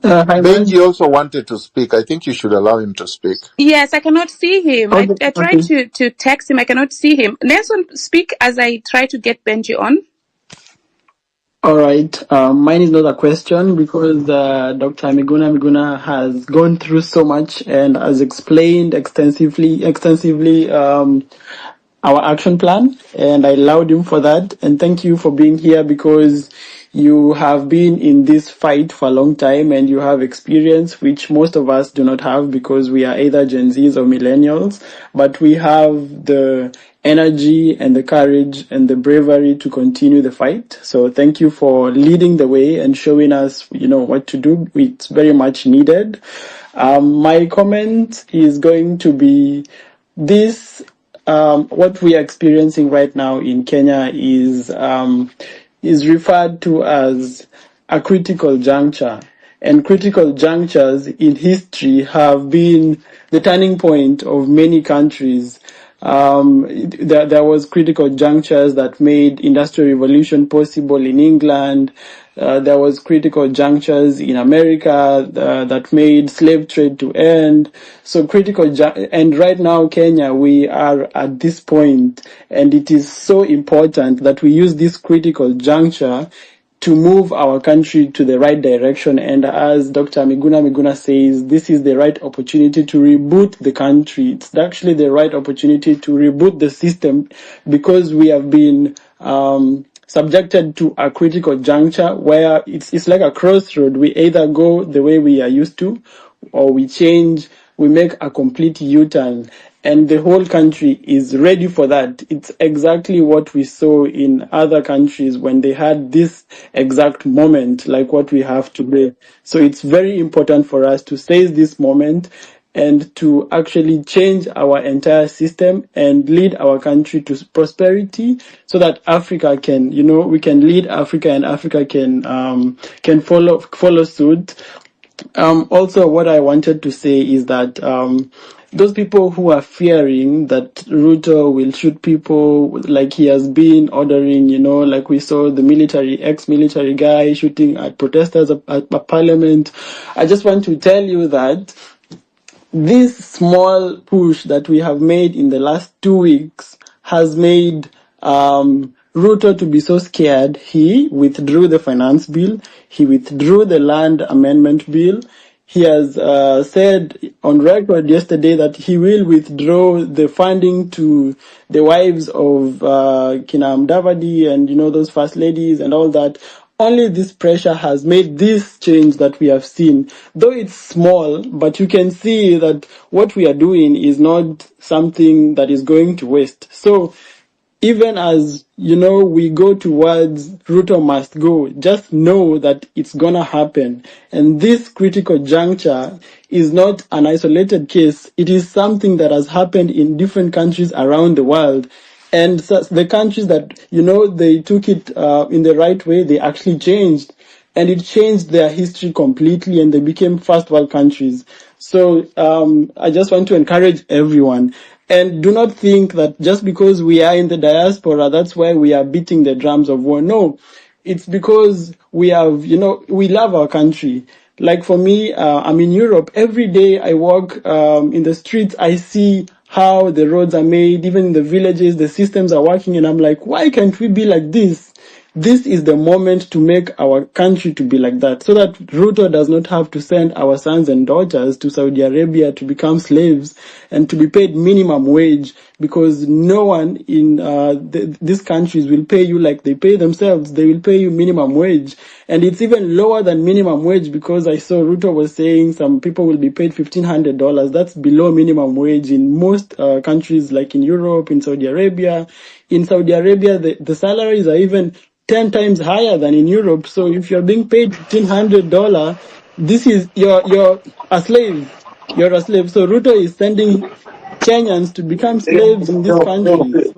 Benji also wanted to speak. I think you should allow him to speak. Yes, I cannot see him. I tried to text him. I cannot see him. Nelson, speak as I try to get Benji on. All right. Mine is not a question, because Dr. Miguna has gone through so much and has explained extensively our action plan, and I allowed him for that. And thank you for being here, because you have been in this fight for a long time and you have experience which most of us do not have, because we are either Gen Zs or millennials, but we have the energy and the courage and the bravery to continue the fight. So thank you for leading the way and showing us, what to do. It's very much needed. My comment is going to be this. What we are experiencing right now in Kenya is referred to as a critical juncture. And critical junctures in history have been the turning point of many countries. There was critical junctures that made industrial revolution possible in England. There was critical junctures in America that made slave trade to end. So and right now Kenya, we are at this point, and it is so important that we use this critical juncture to move our country to the right direction. And as Dr. Miguna says, this is the right opportunity to reboot the country. It's actually the right opportunity to reboot the system, because we have been subjected to a critical juncture where it's like a crossroad. We either go the way we are used to, or we change, we make a complete U-turn. And the whole country is ready for that. It's exactly what we saw in other countries when they had this exact moment, like what we have today. So it's very important for us to seize this moment and to actually change our entire system and lead our country to prosperity, so that Africa can, we can lead Africa, and Africa can follow suit. Also, what I wanted to say is that those people who are fearing that Ruto will shoot people, like he has been ordering, like we saw the ex-military guy shooting at protesters at parliament, I just want to tell you that this small push that we have made in the last 2 weeks has made Ruto to be so scared. He withdrew the finance bill. He withdrew the land amendment bill. He has said on record yesterday that he will withdraw the funding to the wives of Kinam Davadi and, those first ladies and all that. Only this pressure has made this change that we have seen. Though it's small, but you can see that what we are doing is not something that is going to waste. So even as, we go towards Ruto must go, just know that it's gonna happen. And this critical juncture is not an isolated case. It is something that has happened in different countries around the world. And so the countries that, they took it in the right way, they actually changed. And it changed their history completely, and they became first world countries. So I just want to encourage everyone. And do not think that just because we are in the diaspora, that's why we are beating the drums of war. No, it's because we have, we love our country. Like for me, I'm in Europe. Every day I walk in the streets, I see how the roads are made, even in the villages, the systems are working, and I'm like, why can't we be like this? This is the moment to make our country to be like that, so that Ruto does not have to send our sons and daughters to Saudi Arabia to become slaves and to be paid minimum wage, because no one in these countries will pay you like they pay themselves. They will pay you minimum wage. And it's even lower than minimum wage, because I saw Ruto was saying some people will be paid $1,500. That's below minimum wage in most countries, like in Europe, in Saudi Arabia. In Saudi Arabia, the salaries are even 10 times higher than in Europe. So if you're being paid $1,500, this is you're a slave. You're a slave. So Ruto is sending Kenyans to become slaves in these countries.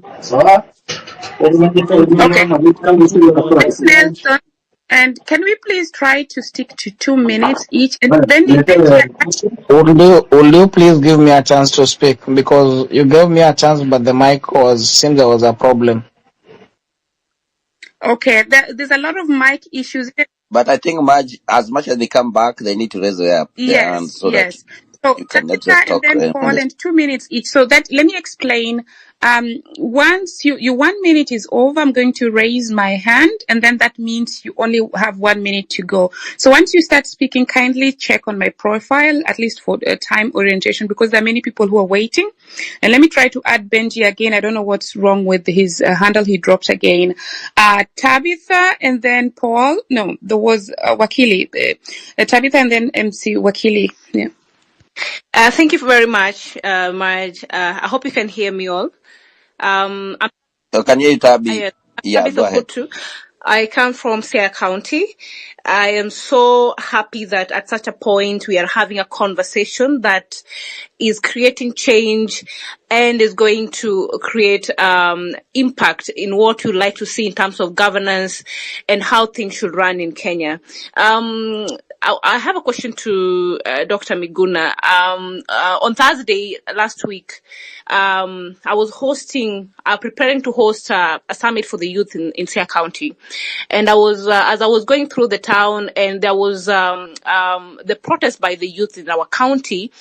Thanks, Nelson. And can we please try to stick to 2 minutes each? And then Will you please give me a chance to speak? Because you gave me a chance, but the mic seems there was a problem. Okay, there's a lot of mic issues. But I think as much as they come back, they need to raise their hands so that So you can not Tabitha just and talk. then Paul, and 2 minutes each. So that, let me explain. Once your 1 minute is over, I'm going to raise my hand, and then that means you only have 1 minute to go. So once you start speaking, kindly check on my profile, at least for time orientation, because there are many people who are waiting. And let me try to add Benji again. I don't know what's wrong with his handle. He dropped again. Tabitha and then Paul. No, there was Wakili. Tabitha and then MC Wakili. Yeah. Thank you very much, Marge. I hope you can hear me all. Can you hear Tabi? Yeah, go ahead. I come from Siaya County. I am so happy that at such a point we are having a conversation that is creating change and is going to create impact in what you'd like to see in terms of governance and how things should run in Kenya. I have a question to Dr. Miguna. On Thursday last week, I was preparing to host a summit for the youth in Siaya County. And I was, as I was going through the town, and there was the protest by the youth in our county,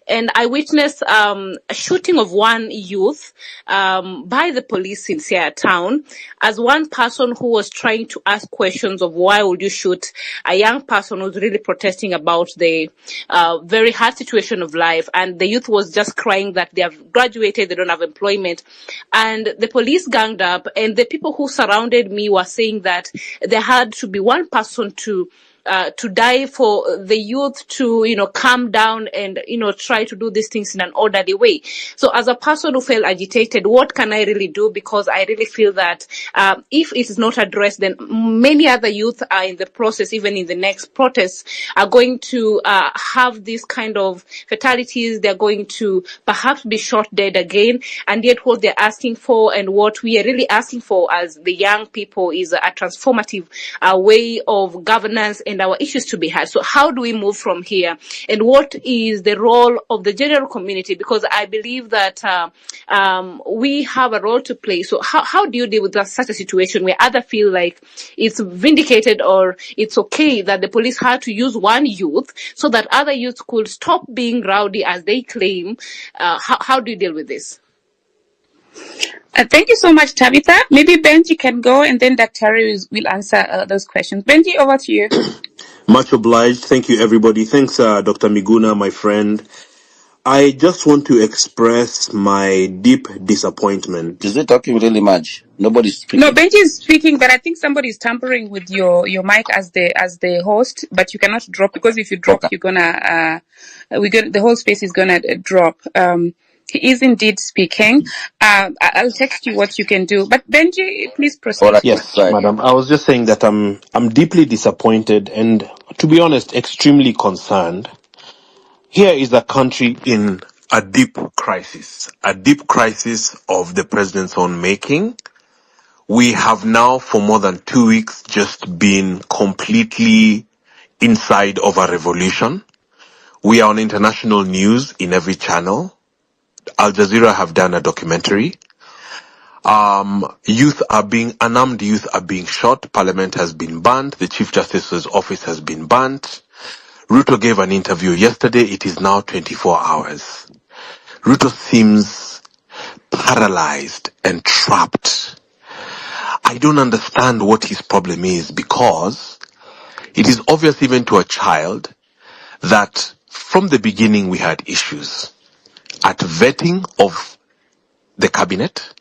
and I witnessed a shooting of one youth by the police in Siaya town, as one person who was trying to ask questions of why would you shoot a young person who's really protesting about the very hard situation of life, and the youth was just crying that they have graduated, they don't have employment, and the police ganged up, and the people who surrounded me were saying that there had to be one person to die for the youth to, calm down and, try to do these things in an orderly way. So as a person who felt agitated, what can I really do? Because I really feel that if it is not addressed, then many other youth are in the process, even in the next protests, are going to have this kind of fatalities. They're going to perhaps be shot dead again. And yet what they're asking for, and what we are really asking for as the young people, is a transformative way of governance and our issues to be heard. So how do we move from here? And what is the role of the general community? Because I believe that we have a role to play. So how do you deal with such a situation where others feel like it's vindicated or it's okay that the police had to use one youth so that other youths could stop being rowdy as they claim? How do you deal with this? Thank you so much, Tabitha. Maybe Benji can go, and then Dr. will answer those questions. Benji, over to you. Much obliged. Thank you, everybody. Thanks, Dr. Miguna, my friend. I just want to express my deep disappointment. Is it talking really much? Nobody's speaking. No, Benji is speaking, but I think somebody is tampering with your mic as the host. But you cannot drop, because if you drop, Okay. you're gonna the whole space is gonna drop. He is indeed speaking. I'll text you what you can do. But Benji, please proceed. All right. Yes, Right. madam. I was just saying that I'm deeply disappointed and, to be honest, extremely concerned. Here is a country in a deep crisis of the president's own making. We have now, for more than 2 weeks, just been completely inside of a revolution. We are on international news in every channel. Al Jazeera have done a documentary. Unarmed youth are being shot. Parliament has been banned. The Chief Justice's office has been banned. Ruto gave an interview yesterday. It is now 24 hours. Ruto seems paralyzed and trapped. I don't understand what his problem is, because it is obvious even to a child that from the beginning we had issues at vetting of the cabinet,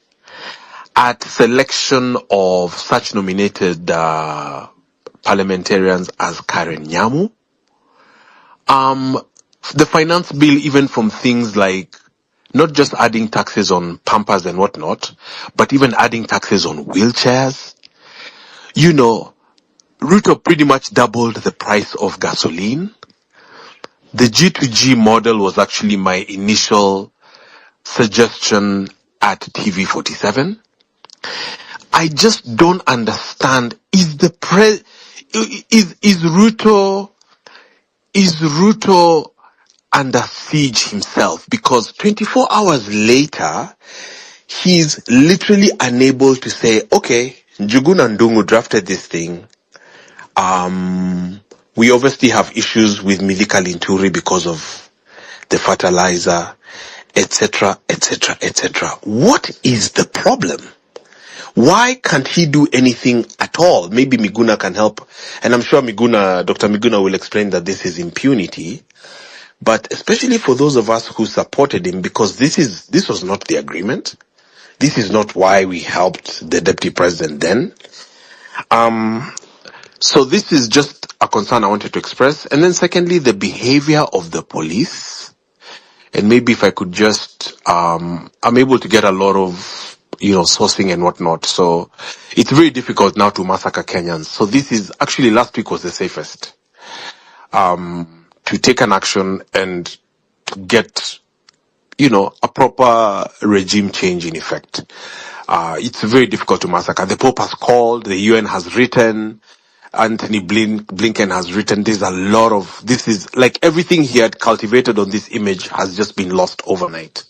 at selection of such nominated parliamentarians as Karen Nyamu. The finance bill, even from things like not just adding taxes on Pampers and whatnot, but even adding taxes on wheelchairs. Ruto pretty much doubled the price of gasoline. The G2G model was actually my initial suggestion at TV47. I just don't understand. Is Ruto under siege himself? Because 24 hours later, he's literally unable to say, okay, Njuguna Ndungu drafted this thing. We obviously have issues with Mithika Linturi because of the fertilizer, etc., etc., etc. What is the problem? Why can't he do anything at all? Maybe Miguna can help. And I'm sure Dr. Miguna will explain that this is impunity. But especially for those of us who supported him, because this was not the agreement. This is not why we helped the deputy president then. So this is just a concern I wanted to express. And then secondly, the behavior of the police. And maybe if I could just, I'm able to get a lot of, sourcing and whatnot. So it's very difficult now to massacre Kenyans. So this is actually, last week was the safest. To take an action and get, a proper regime change in effect. It's very difficult to massacre. The Pope has called, the UN has written, Anthony Blinken has written. This is like everything he had cultivated on this image has just been lost overnight.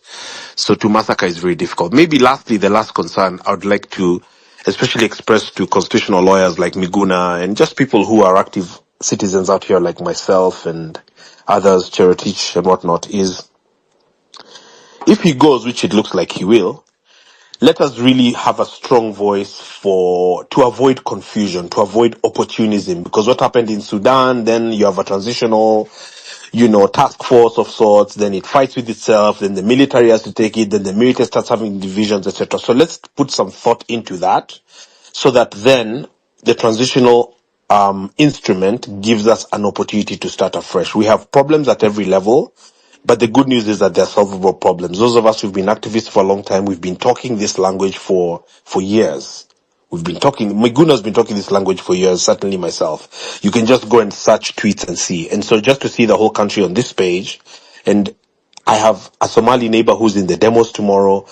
So to massacre is very difficult. Maybe lastly, the last concern I would like to especially express to constitutional lawyers like Miguna and just people who are active citizens out here like myself and others, Cheretich and whatnot, is if he goes, which it looks like he will, let us really have a strong voice to avoid confusion, to avoid opportunism. Because what happened in Sudan, then you have a transitional, task force of sorts, then it fights with itself, then the military has to take it, then the military starts having divisions, etc. So let's put some thought into that, so that then the transitional instrument gives us an opportunity to start afresh. We have problems at every level, but the good news is that they're solvable problems. Those of us who've been activists for a long time, we've been talking this language for years. Miguna's been talking this language for years, certainly myself. You can just go and search tweets and see. And so just to see the whole country on this page, and I have a Somali neighbor who's in the demos tomorrow.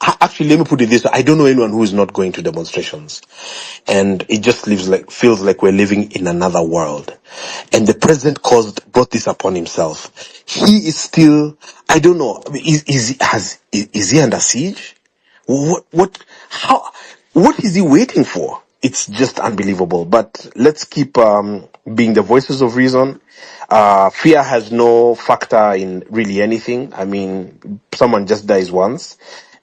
Actually, let me put it this way. I don't know anyone who is not going to demonstrations. And it just feels like we're living in another world. And the president brought this upon himself. He is still, I don't know, is he under siege? What is he waiting for? It's just unbelievable. But let's keep being the voices of reason. Fear has no factor in really anything. I mean, someone just dies once.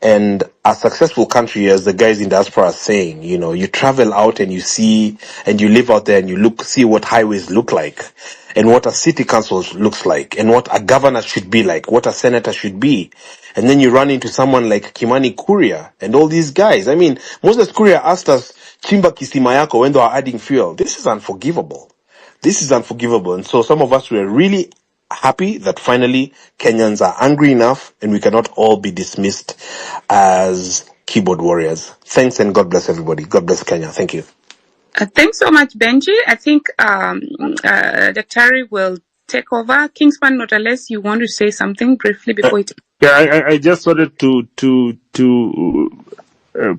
And a successful country, as the guys in diaspora are saying, you travel out and you see, and you live out there and you see what highways look like, and what a city council looks like, and what a governor should be like, what a senator should be. And then you run into someone like Kimani Kuria and all these guys. I mean, Moses Kuria asked us, Chimba Kisima Yako, when they are adding fuel. This is unforgivable. And so some of us were really happy that finally Kenyans are angry enough and we cannot all be dismissed as keyboard warriors. Thanks and God bless everybody. God bless Kenya. Thank you. Thanks so much, Benji. I think Daktari will take over. Kingspan, not unless you want to say something briefly before it. Yeah, I just wanted to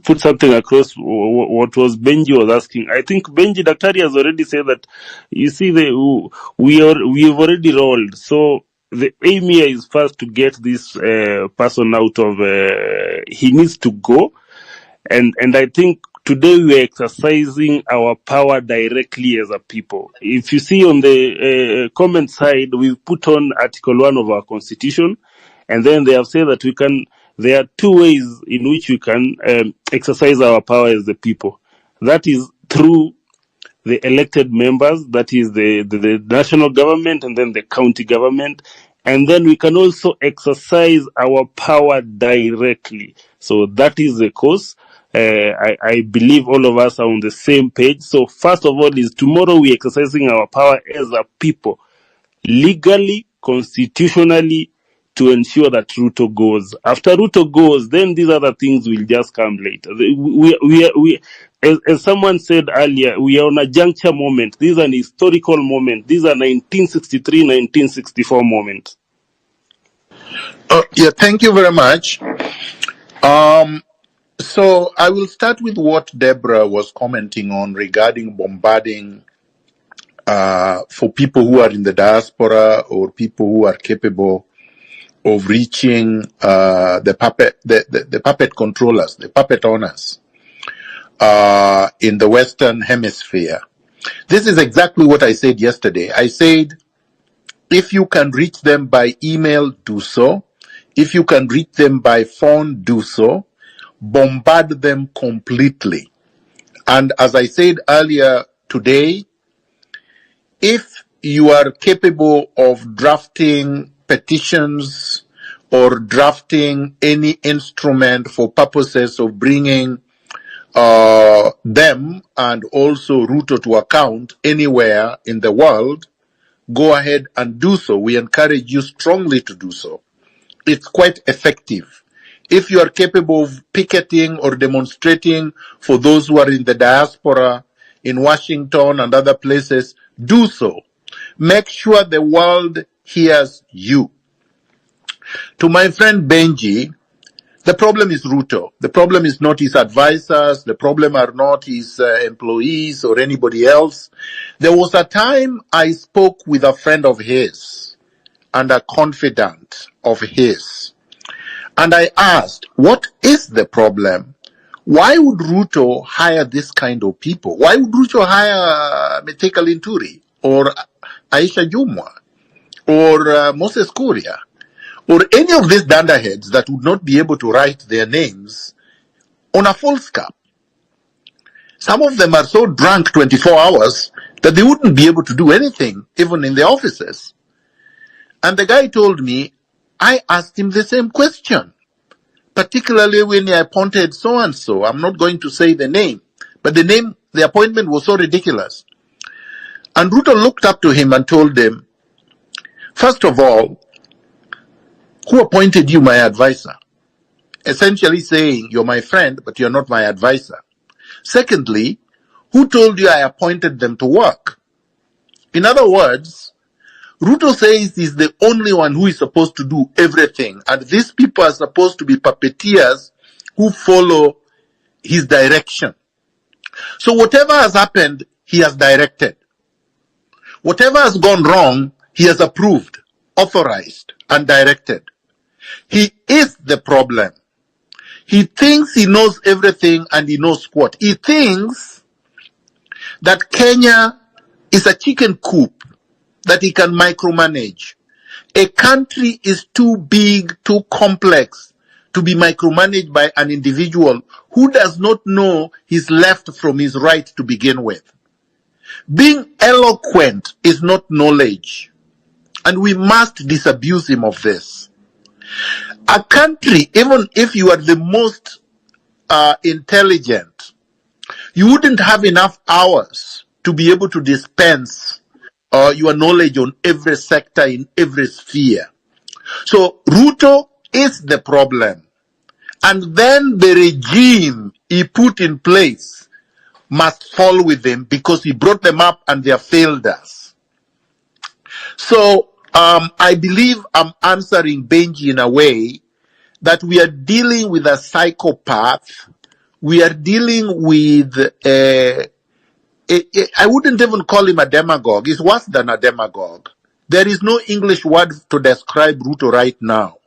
put something across what was Benji was asking. I think Benji Daktari has already said that. You see, we've already rolled. So the aim here is first to get this person out of. He needs to go, and I think today we are exercising our power directly as a people. If you see on the comment side, we've put on Article 1 of our Constitution, and then they have said that there are two ways in which we can exercise our power as the people. That is through the elected members, that is the national government and then the county government. And then we can also exercise our power directly. So that is the course. I believe all of us are on the same page. So first of all is tomorrow we are exercising our power as a people, legally, constitutionally, to ensure that Ruto goes. After Ruto goes, then these other things will just come later. As someone said earlier, we are on a juncture moment. This is an historical moment. These are 1963, 1964 moments. Yeah, thank you very much. So I will start with what Deborah was commenting on regarding bombarding for people who are in the diaspora or people who are capable of reaching the puppet controllers, the puppet owners in the Western Hemisphere. This is exactly what I said yesterday. I said, if you can reach them by email, do so. If you can reach them by phone, do so. Bombard them completely. And as I said earlier today, if you are capable of drafting petitions or drafting any instrument for purposes of bringing them and also Ruto to account anywhere in the world, go ahead and do so. We encourage you strongly to do so. It's quite effective. If you are capable of picketing or demonstrating for those who are in the diaspora, in Washington and other places, do so. Make sure the world hears you. To my friend Benji, the problem is Ruto. The problem is not his advisors. The problem are not his employees or anybody else. There was a time I spoke with a friend of his and a confidant of his. And I asked, what is the problem? Why would Ruto hire this kind of people? Why would Ruto hire Mithika Linturi or Aisha Jumwa or Moses Kuria or any of these dunderheads that would not be able to write their names on a full scap? Some of them are so drunk 24 hours that they wouldn't be able to do anything, even in the offices. And the guy told me, I asked him the same question, particularly when he appointed so-and-so. I'm not going to say the name, but the appointment was so ridiculous. And Ruto looked up to him and told him, first of all, who appointed you my advisor? Essentially saying, you're my friend, but you're not my advisor. Secondly, who told you I appointed them to work? In other words, Ruto says he's the only one who is supposed to do everything, and these people are supposed to be puppeteers who follow his direction. So whatever has happened, he has directed. Whatever has gone wrong, he has approved, authorized, and directed. He is the problem. He thinks he knows everything and he knows what. He thinks that Kenya is a chicken coop that he can micromanage. A country is too big, too complex to be micromanaged by an individual who does not know his left from his right to begin with. Being eloquent is not knowledge, and we must disabuse him of this. A country, even if you are the most intelligent, you wouldn't have enough hours to be able to dispense your knowledge on every sector in every sphere. So Ruto is the problem. And then the regime he put in place must fall with him because he brought them up and they have failed us. So I believe I'm answering Benji in a way that we are dealing with a psychopath. We are dealing with I wouldn't even call him a demagogue. He's worse than a demagogue. There is no English word to describe Ruto right now.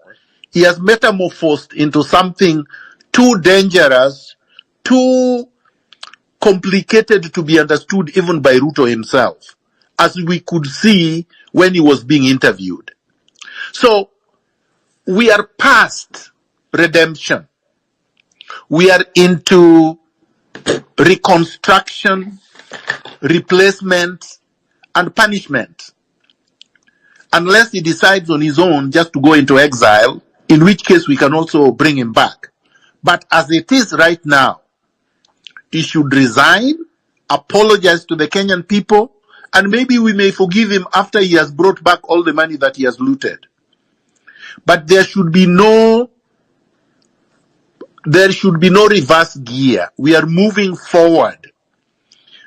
He has metamorphosed into something too dangerous, too complicated to be understood even by Ruto himself, as we could see when he was being interviewed. So we are past redemption. We are into reconstruction, replacement, and punishment. Unless he decides on his own just to go into exile, in which case we can also bring him back. But as it is right now, he should resign, apologize to the Kenyan people, and maybe we may forgive him after he has brought back all the money that he has looted. But there should be no reverse gear. We are moving forward.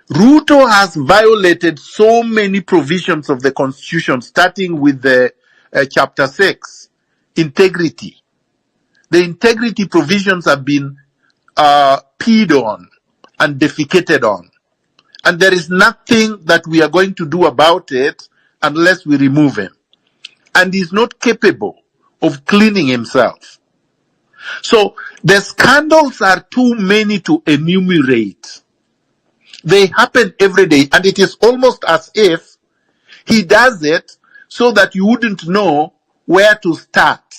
Ruto has violated so many provisions of the Constitution, starting with the Chapter 6, integrity. The integrity provisions have been peed on and defecated on. And there is nothing that we are going to do about it unless we remove him. And he's not capable of cleaning himself. So the scandals are too many to enumerate. They happen every day, and it is almost as if he does it so that you wouldn't know where to start.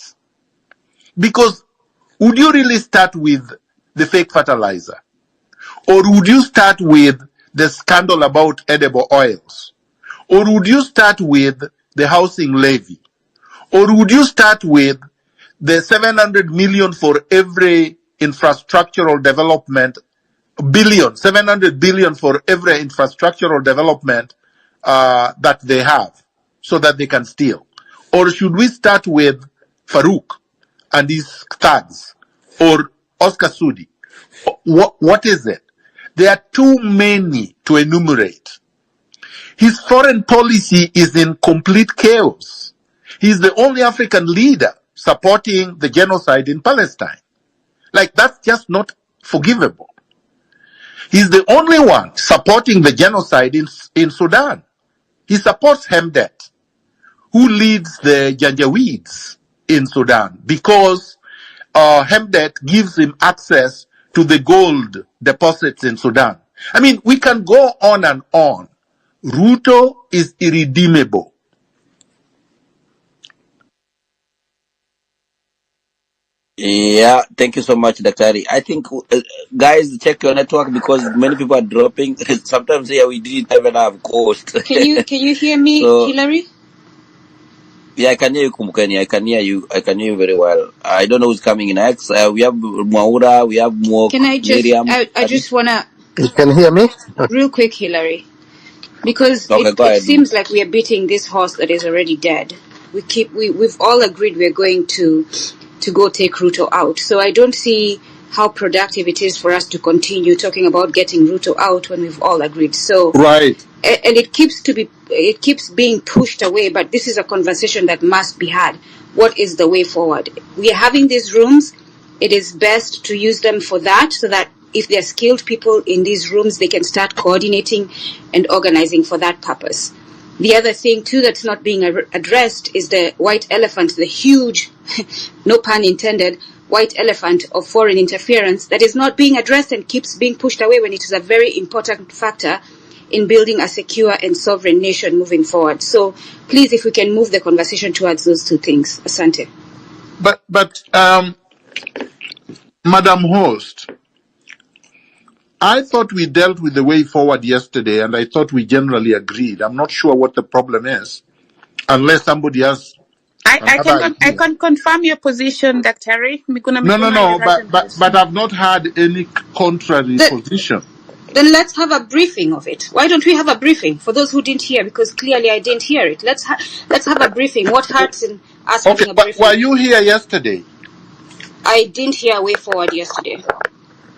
Because would you really start with the fake fertilizer? Or would you start with the scandal about edible oils? Or would you start with the housing levy? Or would you start with the 700 million for every infrastructural development, 700 billion for every infrastructural development that they have so that they can steal? Or should we start with Farouk and his thugs, or Oscar Sudi? What is it? There are too many to enumerate. His foreign policy is in complete chaos. He's the only African leader supporting the genocide in Palestine. Like, that's just not forgivable. He's the only one supporting the genocide in Sudan. He supports Hemdet, who leads the Janjaweeds in Sudan, because Hemdet gives him access to the gold deposits in Sudan. I mean, we can go on and on. Ruto is irredeemable. Yeah, thank you so much, Daktari. I think, guys, check your network because many people are dropping. Sometimes here we didn't even have cost. Can you hear me, So, Hillary? yeah, I can hear you, Kumukeni. I can hear you. I can hear you very well. I don't know who's coming next. We have Mwaura, we have Mwok, Can I just Miriam. I just wanna You can hear me? real quick, Hillary, because Okay, go it ahead. seems like we are beating this horse that is already dead. We've all agreed we're going to go take Ruto out. So I don't see how productive it is for us to continue talking about getting Ruto out when we've all agreed. So Right. and it keeps being pushed away, but this is a conversation that must be had. What is the way forward? We are having these rooms. It is best to use them for that, so that if there are skilled people in these rooms, they can start coordinating and organizing for that purpose. The other thing too that's not being addressed is the white elephant, the huge, no pun intended, white elephant of foreign interference that is not being addressed and keeps being pushed away when it is a very important factor in building a secure and sovereign nation moving forward. So please, if we can move the conversation towards those two things. Asante. But Madam Host, I thought we dealt with the way forward yesterday, and I thought we generally agreed. I'm not sure what the problem is, unless somebody has I another idea. can confirm your position, Daktari. No, but I've not had any contrary position. Then let's have a briefing of it. Why don't we have a briefing for those who didn't hear? Because clearly I didn't hear it. Let's have a briefing. What hurts in us having a But briefing? were you here yesterday? I didn't hear way forward yesterday.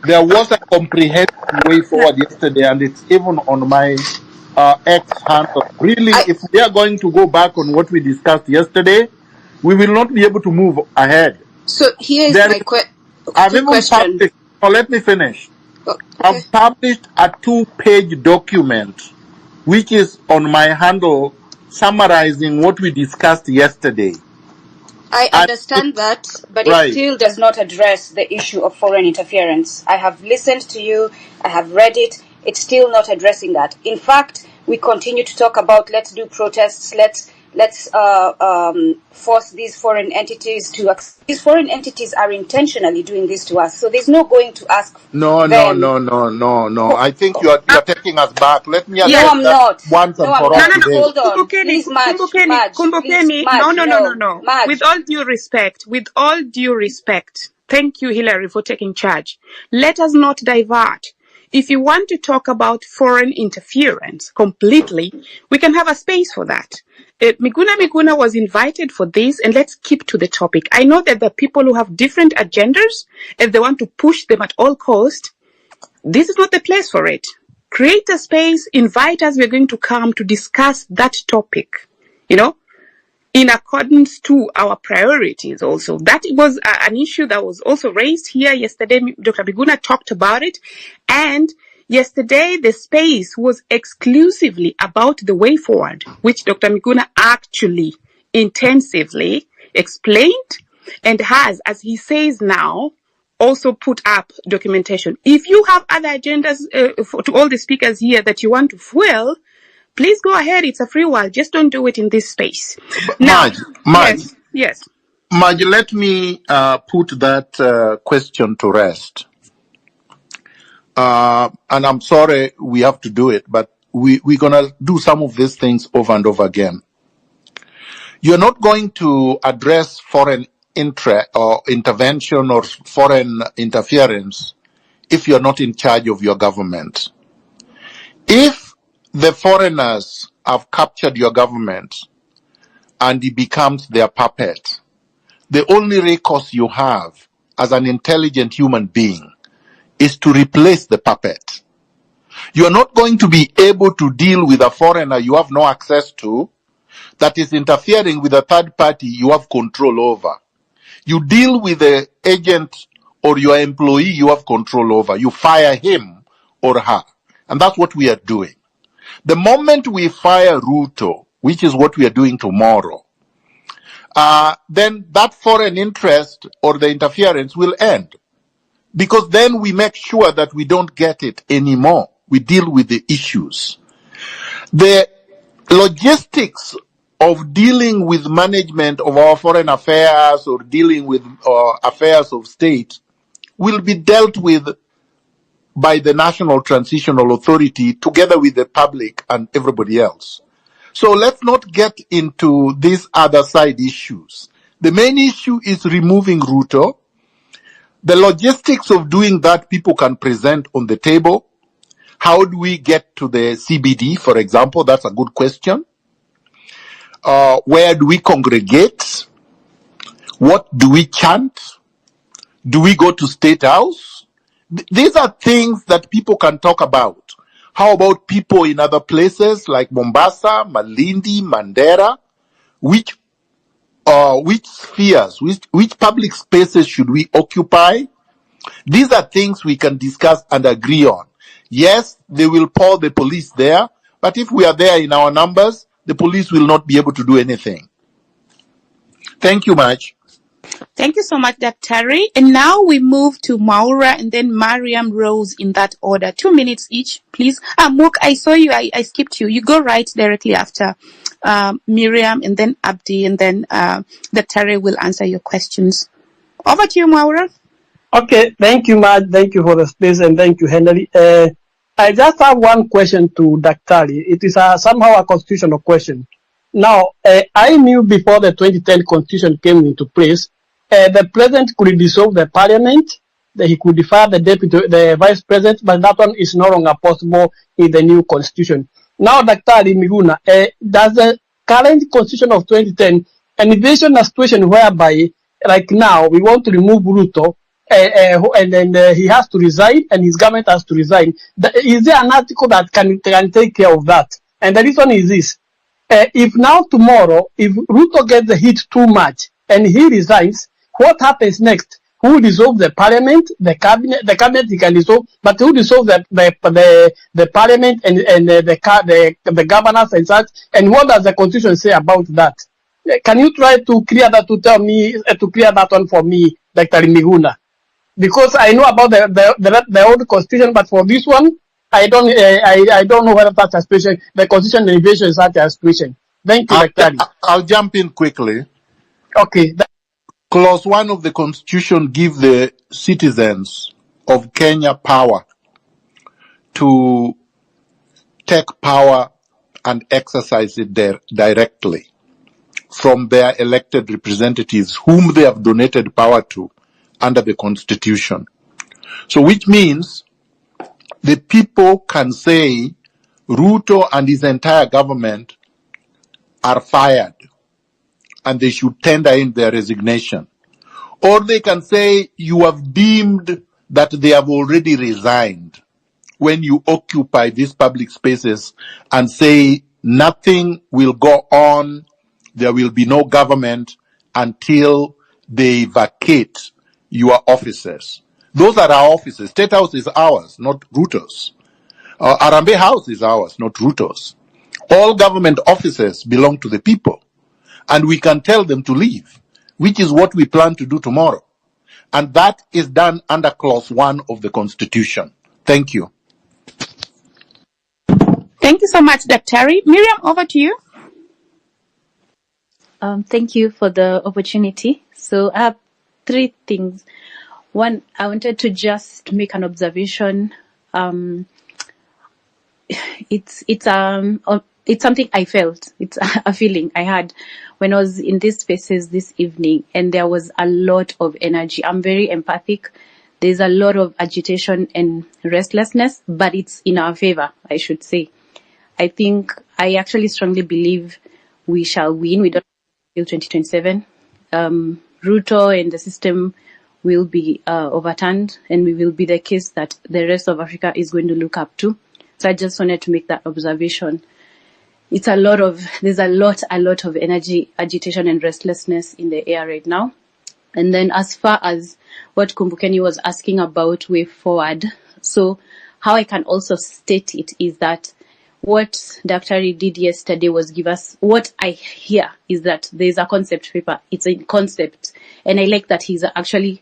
There was a comprehensive way forward yesterday, and it's even on my X handle. Really, if we are going to go back on what we discussed yesterday, we will not be able to move ahead. So here is my question. Published, let me finish. Okay. I've published a 2-page document, which is on my handle, summarizing what we discussed yesterday. I understand that, but right. It still does not address the issue of foreign interference. I have listened to you, I have read it, it's still not addressing that. In fact, we continue to talk about let's do protests, let's force these foreign entities to. These foreign entities are intentionally doing this to us, so there's no going to ask. No. I think you are taking us back. Let me address I'm not. Once and for all. No, hold on. Please, Kumbukeni. No. With all due respect, thank you, Hillary, for taking charge. Let us not divert. If you want to talk about foreign interference completely, we can have a space for that. Miguna was invited for this, and let's keep to the topic. I know that there are people who have different agendas, and they want to push them at all costs. This is not the place for it. Create a space, invite us, we're going to come to discuss that topic, in accordance to our priorities also. That was an issue that was also raised here yesterday. Dr. Miguna talked about it. And yesterday, the space was exclusively about the way forward, which Dr. Miguna actually intensively explained and has, as he says now, also put up documentation. If you have other agendas to all the speakers here that you want to fuel, please go ahead. It's a free world. Just don't do it in this space. Now, Madge, yes. Madge, let me put that question to rest. And I'm sorry we have to do it, but we're going to do some of these things over and over again. You're not going to address foreign intervention or foreign interference if you're not in charge of your government. If the foreigners have captured your government and it becomes their puppet, the only recourse you have as an intelligent human being is to replace the puppet. You are not going to be able to deal with a foreigner you have no access to that is interfering with a third party you have control over. You deal with the agent or your employee you have control over. You fire him or her. And that's what we are doing. The moment we fire Ruto, which is what we are doing tomorrow, then that foreign interest or the interference will end. Because then we make sure that we don't get it anymore. We deal with the issues. The logistics of dealing with management of our foreign affairs or dealing with affairs of state will be dealt with by the National Transitional Authority together with the public and everybody else. So let's not get into these other side issues. The main issue is removing Ruto. The logistics of doing that people can present on the table. How do we get to the CBD, for example? That's a good question. Where do we congregate? What do we chant? Do we go to State House? These are things that people can talk about. How about people in other places like Mombasa, Malindi, Mandera? Which spheres, which public spaces should we occupy? These are things we can discuss and agree on. Yes, they will pour the police there, but if we are there in our numbers, the police will not be able to do anything. Thank you much. Thank you so much, Daktari. And now we move to Maura and then Mariam Rose in that order. 2 minutes each, please. Mook, I saw you. I skipped you. You go right directly after Miriam and then Abdi and then Daktari will answer your questions. Over to you, Maura. Okay, thank you, Maj. Thank you for the space and thank you, Henry. I just have one question to Daktari. It is somehow a constitutional question. Now, I knew before the 2010 constitution came into place, the president could dissolve the parliament, that he could defer the vice president, but that one is no longer possible in the new constitution. Now, Daktari Miguna, does the current constitution of 2010 envision a situation whereby, like now, we want to remove Ruto, and then he has to resign, and his government has to resign? Is there an article that can take care of that? And the reason is this. If now tomorrow, if Ruto gets the heat too much and he resigns, what happens next? Who dissolve the parliament, the cabinet he can dissolve, but who dissolve the parliament and the governors and such? And what does the constitution say about that? Can you try to clear that to clear that one for me, Dr. Miguna? Because I know about the old constitution, but for this one, I don't know whether that's a situation. The constitution invasion is such a situation. Thank you, Dr. I'll jump in quickly. Okay. Clause 1 of the Constitution gives the citizens of Kenya power to take power and exercise it directly from their elected representatives whom they have donated power to under the Constitution. So which means the people can say Ruto and his entire government are fired and they should tender in their resignation. Or they can say you have deemed that they have already resigned when you occupy these public spaces and say nothing will go on, there will be no government until they vacate your offices. Those are our offices. State House is ours, not Ruto's. Arambe House is ours, not Ruto's. All government offices belong to the people. And we can tell them to leave, which is what we plan to do tomorrow. And that is done under Clause 1 of the Constitution. Thank you. Thank you so much, Daktari. Miriam, over to you. Thank you for the opportunity. So I have 3 things. One, I wanted to just make an observation. It's something I felt. It's a feeling I had when I was in these spaces this evening, and there was a lot of energy. I'm very empathic. There's a lot of agitation and restlessness, but it's in our favor, I should say. I actually strongly believe we shall win. We don't until 2027. Ruto and the system will be overturned, and we will be the case that the rest of Africa is going to look up to. So I just wanted to make that observation. There's a lot of energy, agitation, and restlessness in the air right now. And then as far as what Kumbukeni was asking about way forward, so how I can also state it is that what Dr. did yesterday was give us, what I hear is that there's a concept paper. It's a concept. And I like that he's actually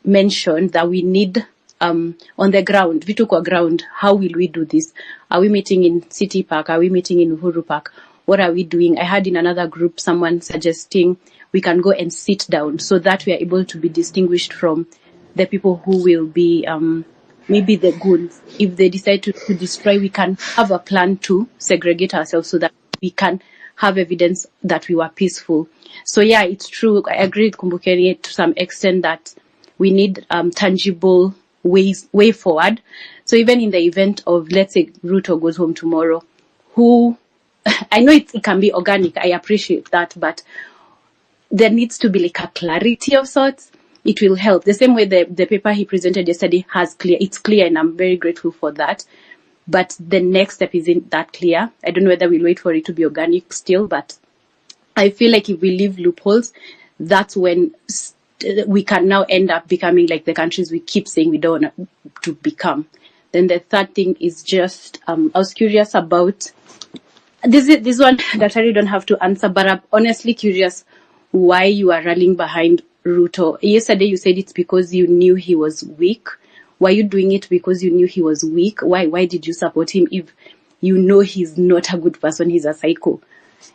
mentioned that we need on the ground, vitu kwa ground, how will we do this? Are we meeting in City Park? Are we meeting in Uhuru Park? What are we doing? I had in another group someone suggesting we can go and sit down so that we are able to be distinguished from the people who will be maybe the goons. If they decide to destroy, we can have a plan to segregate ourselves so that we can have evidence that we were peaceful. So yeah, it's true. I agree with Kumbukeni to some extent that we need tangible way forward. So even in the event of, let's say, Ruto goes home tomorrow, who I know it can be organic. I appreciate that, but there needs to be like a clarity of sorts. It will help. The same way the paper he presented yesterday it's clear, and I'm very grateful for that. But the next step isn't that clear. I don't know whether we'll wait for it to be organic still, but I feel like if we leave loopholes, that's when we can now end up becoming like the countries we keep saying we don't want to become. Then the third thing is just, I was curious about, this one that I really don't have to answer, but I'm honestly curious why you are rallying behind Ruto. Yesterday you said it's because you knew he was weak. Were you doing it because you knew he was weak? Why did you support him if you know he's not a good person, he's a psycho?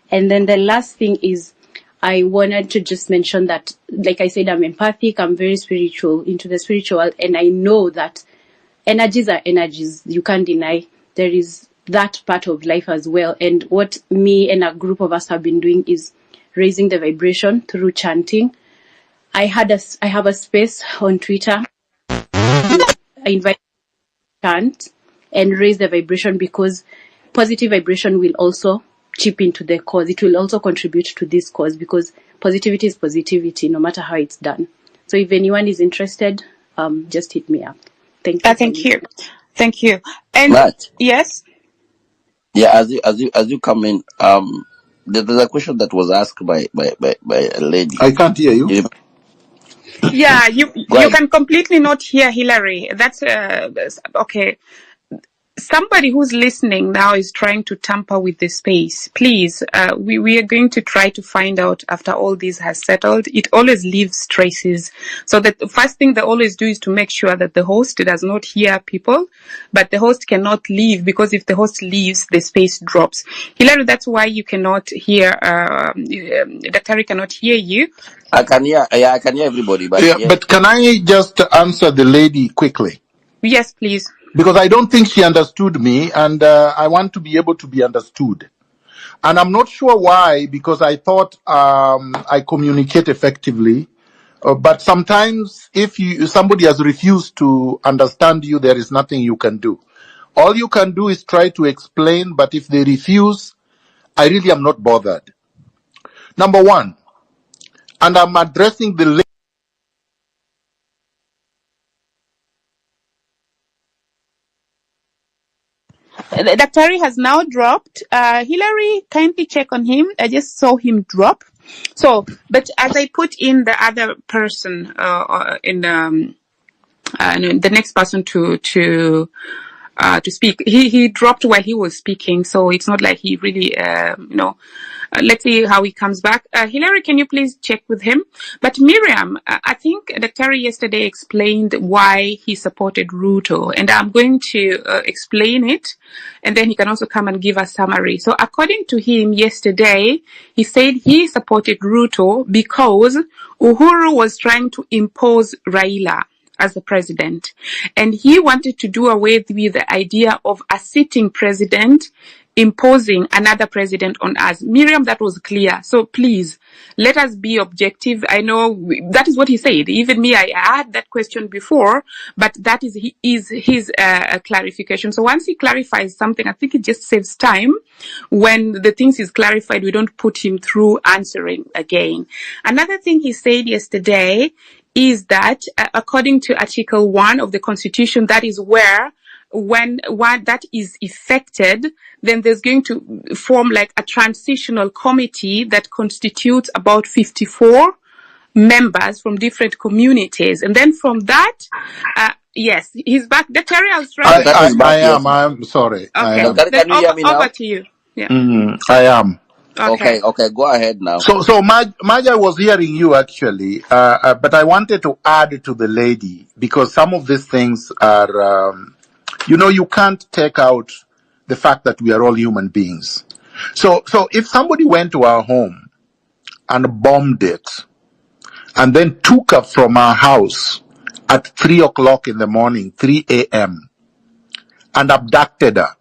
And then the last thing is, I wanted to just mention that, like I said, I'm empathic, I'm very spiritual, into the spiritual world, and I know that energies are energies. You can't deny there is that part of life as well. And what me and a group of us have been doing is raising the vibration through chanting. I have a space on Twitter. I invite you to chant and raise the vibration, because positive vibration will also chip into the cause. It will also contribute to this cause, because positivity is positivity no matter how it's done. So if anyone is interested, just hit me up. Thank you. Thank you. Thank you. And Matt, yes. yeah, as you come in, there's a question that was asked by a lady. I can't hear you. Yeah, you Go ahead. can completely not hear Hillary. That's okay. Somebody who's listening now is trying to tamper with the space. Please, we are going to try to find out after all this has settled. It always leaves traces. So that the first thing they always do is to make sure that the host does not hear people, but the host cannot leave, because if the host leaves, the space drops. Hilary, that's why you cannot hear, Dr. cannot hear you. I can hear everybody, but Yeah, but can I just answer the lady quickly? Yes, please. Because I don't think she understood me, and I want to be able to be understood. And I'm not sure why, because I thought I communicate effectively. But sometimes if somebody has refused to understand you, there is nothing you can do. All you can do is try to explain, but if they refuse, I really am not bothered. Number one, and I'm addressing the Dr. has now dropped. Hillary, kindly check on him. I just saw him drop. So, but as I put in the other person, in the next person to speak, he dropped while he was speaking. So it's not like he really, let's see how he comes back. Hillary, can you please check with him? But Miriam, I think Dr. yesterday explained why he supported Ruto, and I'm going to explain it, and then he can also come and give a summary. So according to him yesterday, he said he supported Ruto because Uhuru was trying to impose Raila as the president, and he wanted to do away with the idea of a sitting president imposing another president on us. Miriam, that was clear. So please, let us be objective. I know that is what he said. Even me, I had that question before, but that is his clarification. So once he clarifies something, I think it just saves time. When the things is clarified, we don't put him through answering again. Another thing he said yesterday is that according to Article 1 of the Constitution, that is where when that is effected, then there's going to form like a transitional committee that constitutes about 54 members from different communities. And then from that, yes, he's back. Daktari, I was trying Daktari is to... back, yes. I'm sorry. I Okay, am. Daktari, then can you hear me now? over to you. Yeah. I am. Okay. Okay, go ahead now. So Maj, I was hearing you actually, but I wanted to add to the lady because some of these things are, you can't take out the fact that we are all human beings. So if somebody went to our home and bombed it and then took her from our house at 3 o'clock in the morning, 3 a.m., and abducted her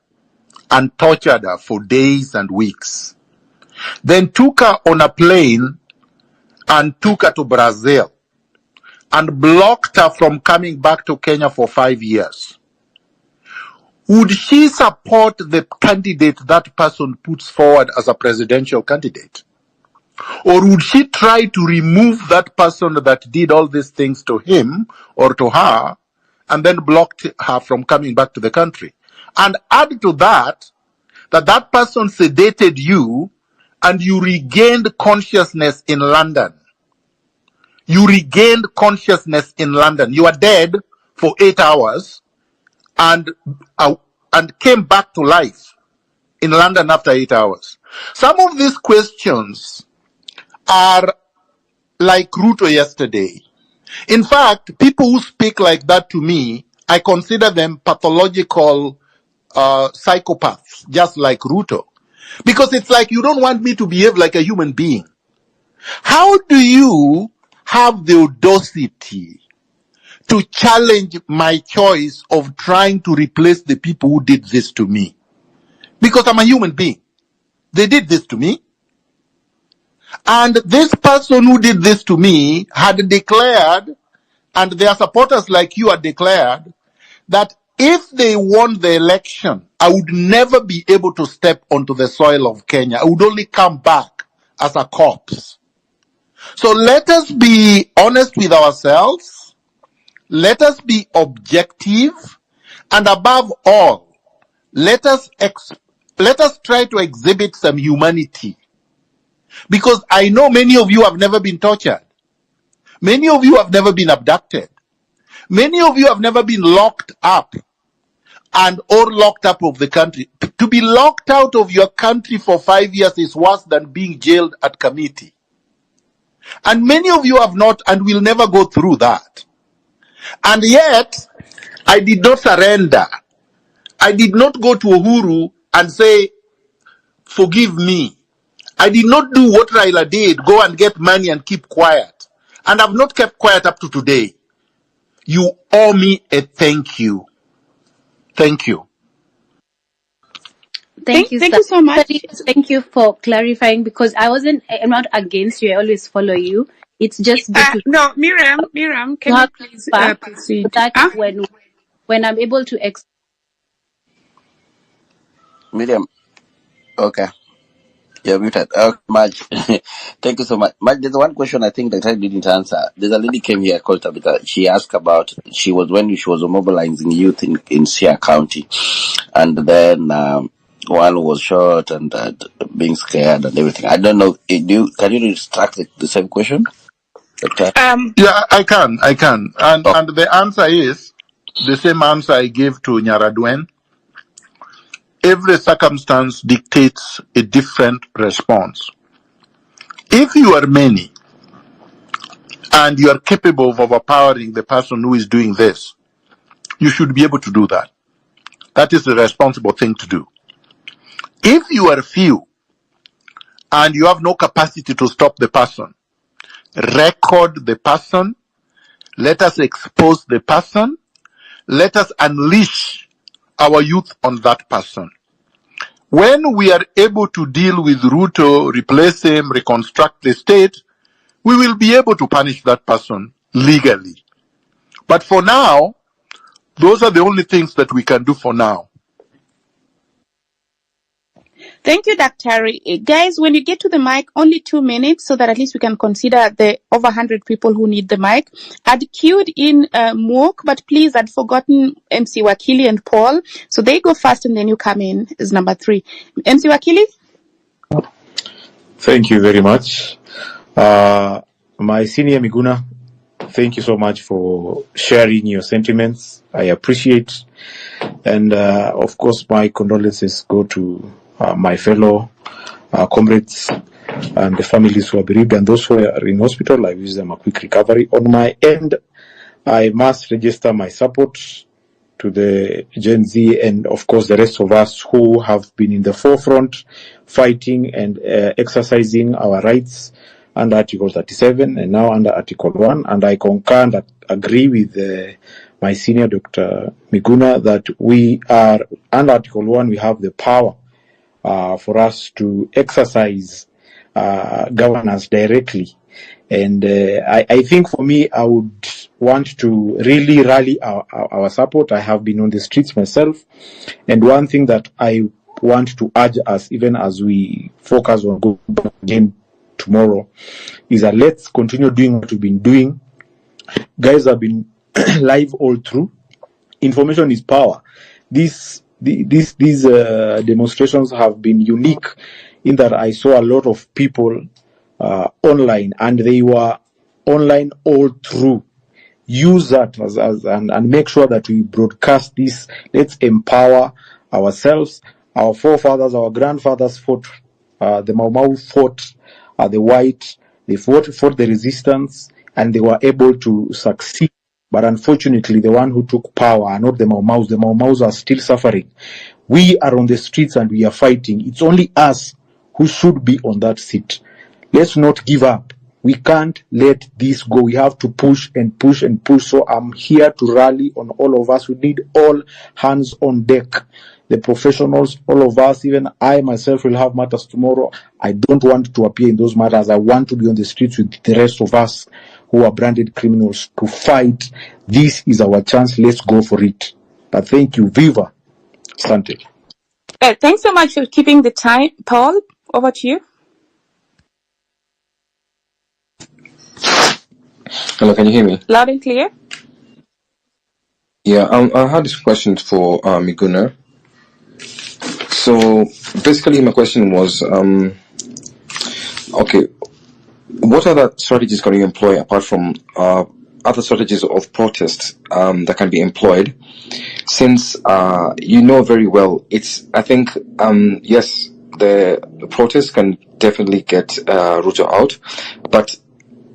and tortured her for days and weeks, then took her on a plane and took her to Brazil and blocked her from coming back to Kenya for 5 years, would she support the candidate that person puts forward as a presidential candidate? Or would she try to remove that person that did all these things to him or to her and then blocked her from coming back to the country? And add to that person sedated you and you regained consciousness in London. You regained consciousness in London. You are dead for 8 hours and came back to life in London after 8 hours. Some of these questions are like Ruto yesterday. In fact, people who speak like that to me, I consider them pathological psychopaths, just like Ruto. Because it's like you don't want me to behave like a human being. How do you have the audacity to challenge my choice of trying to replace the people who did this to me? Because I'm a human being. They did this to me. And this person who did this to me had declared, and their supporters like you had declared, that if they won the election, I would never be able to step onto the soil of Kenya. I would only come back as a corpse. So let us be honest with ourselves. Let us be objective. And above all, let us try to exhibit some humanity. Because I know many of you have never been tortured. Many of you have never been abducted. Many of you have never been locked up or locked up of the country. To be locked out of your country for 5 years is worse than being jailed at committee. And many of you have not and will never go through that. And yet, I did not surrender. I did not go to Uhuru and say, forgive me. I did not do what Raila did, go and get money and keep quiet. And I've not kept quiet up to today. You owe me a thank you. Thank you. Thank you so much. Thank you for clarifying, because I'm not against you. I always follow you. It's just good to... No, Miriam, can you please proceed? So that when I'm able to... Miriam, okay. You're muted. Maj, thank you so much. Maj, there's one question I think that I didn't answer. There's a lady came here called Tabitha. She asked about, when she was mobilizing youth in Sia County. And then, one was shot and being scared and everything. I don't know. Can you retract the same question? Yeah, I can. And the answer is the same answer I gave to Nyaradwen. Every circumstance dictates a different response. If you are many and you are capable of overpowering the person who is doing this, you should be able to do that. That is the responsible thing to do. If you are few and you have no capacity to stop the person, record the person, let us expose the person, let us unleash our youth on that person. When we are able to deal with Ruto, replace him, reconstruct the state, we will be able to punish that person legally. But for now, those are the only things that we can do for now. Thank you, Daktari. Guys, when you get to the mic, only 2 minutes so that at least we can consider the over 100 people who need the mic. I'd queued in Mook, but please, I'd forgotten MC Wakili and Paul. So they go first and then you come in as number 3. MC Wakili? Thank you very much. My senior Miguna, thank you so much for sharing your sentiments. I appreciate. And of course, my condolences go to my fellow comrades and the families who are bereaved and those who are in hospital. I wish them a quick recovery. On my end, I must register my support to the Gen Z and, of course, the rest of us who have been in the forefront fighting and exercising our rights under Article 37 and now under Article 1. And I concur and agree with my senior Dr. Miguna that we are, under Article 1, we have the power for us to exercise governance directly. And I think for me, I would want to really rally our support. I have been on the streets myself. And one thing that I want to urge us, even as we focus on going back again tomorrow, is that let's continue doing what we've been doing. Guys have been live all through. Information is power. These demonstrations have been unique in that I saw a lot of people online, and they were online all through. Use that and make sure that we broadcast this. Let's empower ourselves. Our forefathers, our grandfathers fought. The Mau Mau fought the white. They fought the resistance, and they were able to succeed. But unfortunately, the one who took power are not the Mau Maus. The Mau Maus are still suffering. We are on the streets and we are fighting. It's only us who should be on that seat. Let's not give up. We can't let this go. We have to push and push and push. So I'm here to rally on all of us. We need all hands on deck. The professionals, all of us, even I myself will have matters tomorrow. I don't want to appear in those matters. I want to be on the streets with the rest of us who are branded criminals to fight. This is our chance. Let's go for it. But thank you. Viva. Sante. Thanks so much for keeping the time. Paul, over to you. Hello, can you hear me? Loud and clear. Yeah, I had this question for Miguna. So basically, my question was, okay, what other strategies can you employ apart from other strategies of protest that can be employed? Since you know very well, I think yes, the protest can definitely get Ruto out, but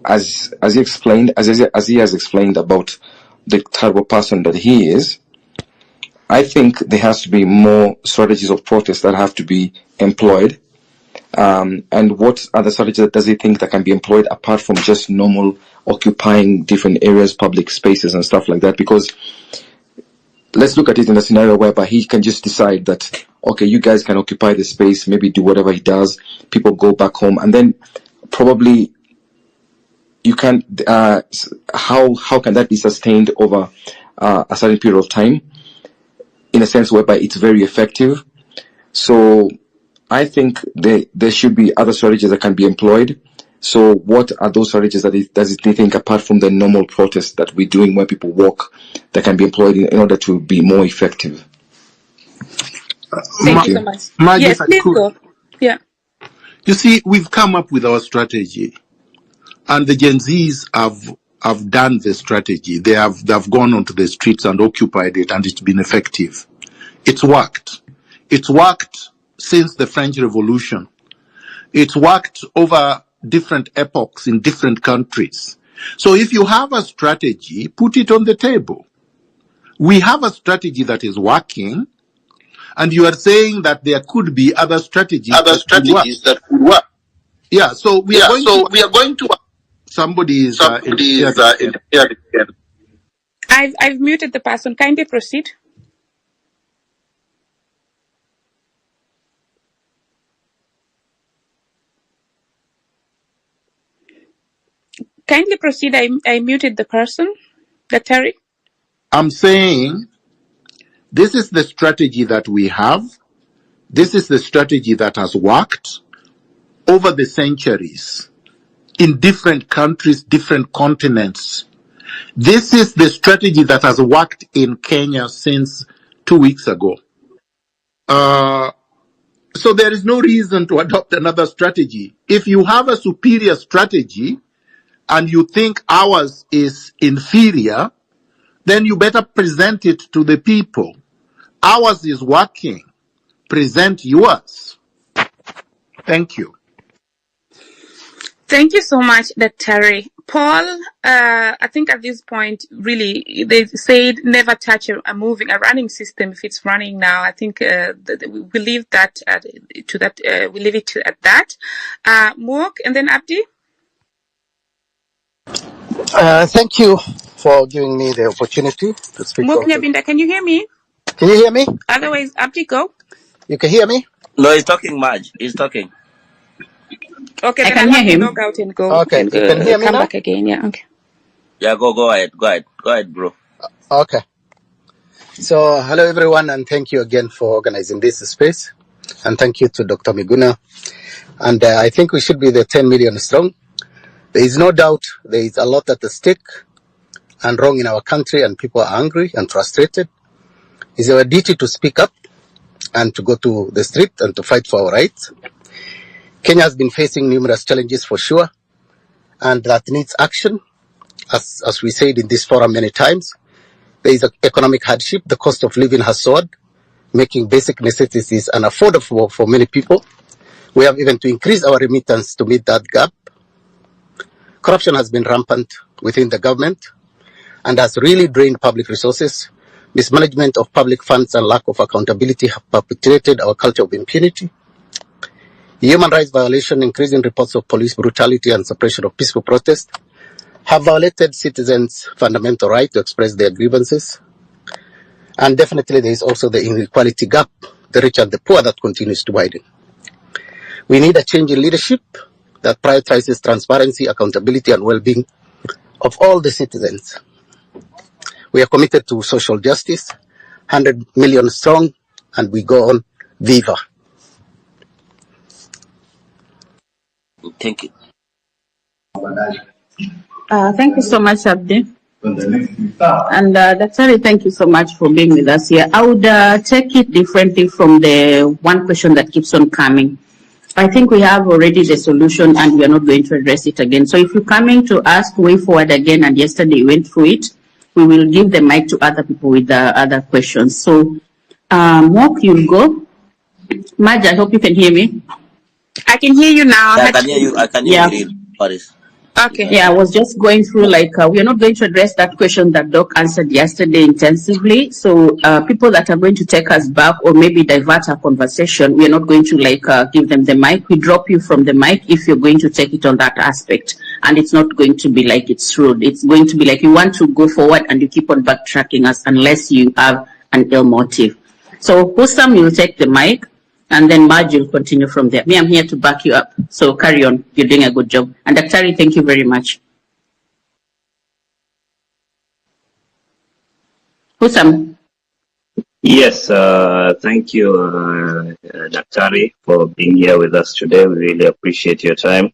as he explained, as he has explained about the terrible person that he is, I think there has to be more strategies of protest that have to be employed. And what other strategies does he think that can be employed apart from just normal occupying different areas, public spaces and stuff like that? Because let's look at it in a scenario whereby he can just decide that, okay, you guys can occupy the space, maybe do whatever he does, people go back home, and then probably you can, how can that be sustained over a certain period of time, in a sense whereby it's very effective? So I think there should be other strategies that can be employed. So what are those strategies that does he think, apart from the normal protests that we're doing where people walk, that can be employed in order to be more effective? Thank you so much. Yes, please go. Yeah. You see, we've come up with our strategy, and the Gen Zs have done the strategy. They've gone onto the streets and occupied it, and it's been effective. It's worked. It's worked since the French Revolution. It's worked over different epochs in different countries. So if you have a strategy, put it on the table. We have a strategy that is working, and you are saying that there could be other strategies that could work. Yeah, so we are going to. Somebody is interfered again. I've muted the person. Kindly proceed. Kindly proceed. I muted the person. Terry. I'm saying this is the strategy that we have. This is the strategy that has worked over the centuries in different countries, different continents. This is the strategy that has worked in Kenya since 2 weeks ago. So there is no reason to adopt another strategy. If you have a superior strategy, and you think ours is inferior, then you better present it to the people. Ours is working. Present yours. Thank you. Thank you so much, Dr. Paul. I think at this point, really, they said never touch a running system if it's running now. I think we leave that to that. We leave it at that. Mook and then Abdi. Thank you for giving me the opportunity to speak. Mook Also, Nyabinda, can you hear me? can you hear me? Otherwise, Abdi, go. You can hear me? No, he's talking, Maj. He's talking. Okay, I then can I'll hear have to him. log out and go Okay, and you can hear me come now? back again. Yeah, okay. Yeah, go ahead, bro. Okay. So, hello everyone, and thank you again for organizing this space. And thank you to Dr. Miguna. And I think we should be the 10 million strong. There is no doubt there is a lot at stake and wrong in our country, and people are angry and frustrated. It's our duty to speak up and to go to the street and to fight for our rights. Kenya has been facing numerous challenges for sure, and that needs action. As we said in this forum many times, there is an economic hardship. The cost of living has soared, making basic necessities unaffordable for many people. We have even to increase our remittance to meet that gap. Corruption has been rampant within the government and has really drained public resources. Mismanagement of public funds and lack of accountability have perpetuated our culture of impunity. Human rights violation, increasing reports of police brutality and suppression of peaceful protest have violated citizens' fundamental right to express their grievances. And definitely there is also the inequality gap, the rich and the poor, that continues to widen. We need a change in leadership that prioritizes transparency, accountability, and well-being of all the citizens. We are committed to social justice, 100 million strong, and we go on. Viva. Thank you. Thank you so much, Abdi. And Daktari, thank you so much for being with us here. I would take it differently from the one question that keeps on coming. I think we have already the solution and we are not going to address it again. So if you're coming to ask way forward again, and yesterday you went through it, we will give the mic to other people with other questions. So, Mok, you'll go. Maj, I hope you can hear me. I can hear you now. Yeah, I can hear you. I can hear you. Paris. Okay. Yeah, I was just going through we are not going to address that question that Doc answered yesterday intensively. So people that are going to take us back or maybe divert our conversation, we are not going to give them the mic. We drop you from the mic if you're going to take it on that aspect. And it's not going to be like it's rude. It's going to be like you want to go forward and you keep on backtracking us unless you have an ill motive. So Husam, you'll take the mic. And then Marge will continue from there. Me, I'm here to back you up. So carry on. You're doing a good job. And Daktari, thank you very much. Husam. Yes, thank you, Daktari, for being here with us today. We really appreciate your time.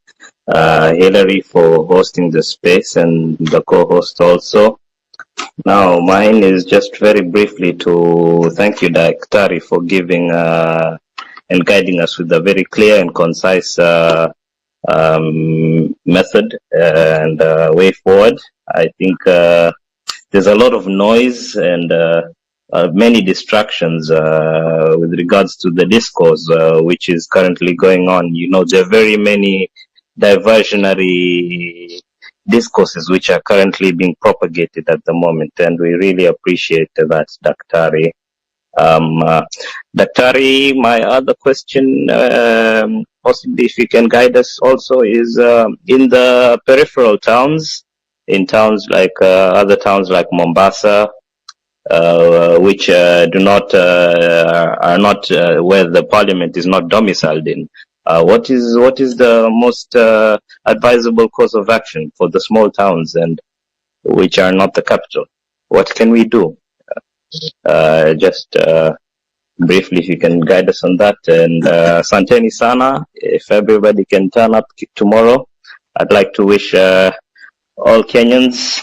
Hillary for hosting the space and the co-host also. Now, mine is just very briefly to thank you, Daktari, for giving and guiding us with a very clear and concise method and way forward. I think there's a lot of noise and many distractions with regards to the discourse which is currently going on. You know, there are very many diversionary discourses which are currently being propagated at the moment, and we really appreciate that, Daktari. Daktari, my other question, possibly if you can guide us also, is in the peripheral towns, in towns like other towns like Mombasa, which do not are not where the parliament is not domiciled in. What is the most advisable course of action for the small towns and which are not the capital? What can we do? Just briefly, if you can guide us on that. And Santeni Sana, if everybody can turn up tomorrow, I'd like to wish all Kenyans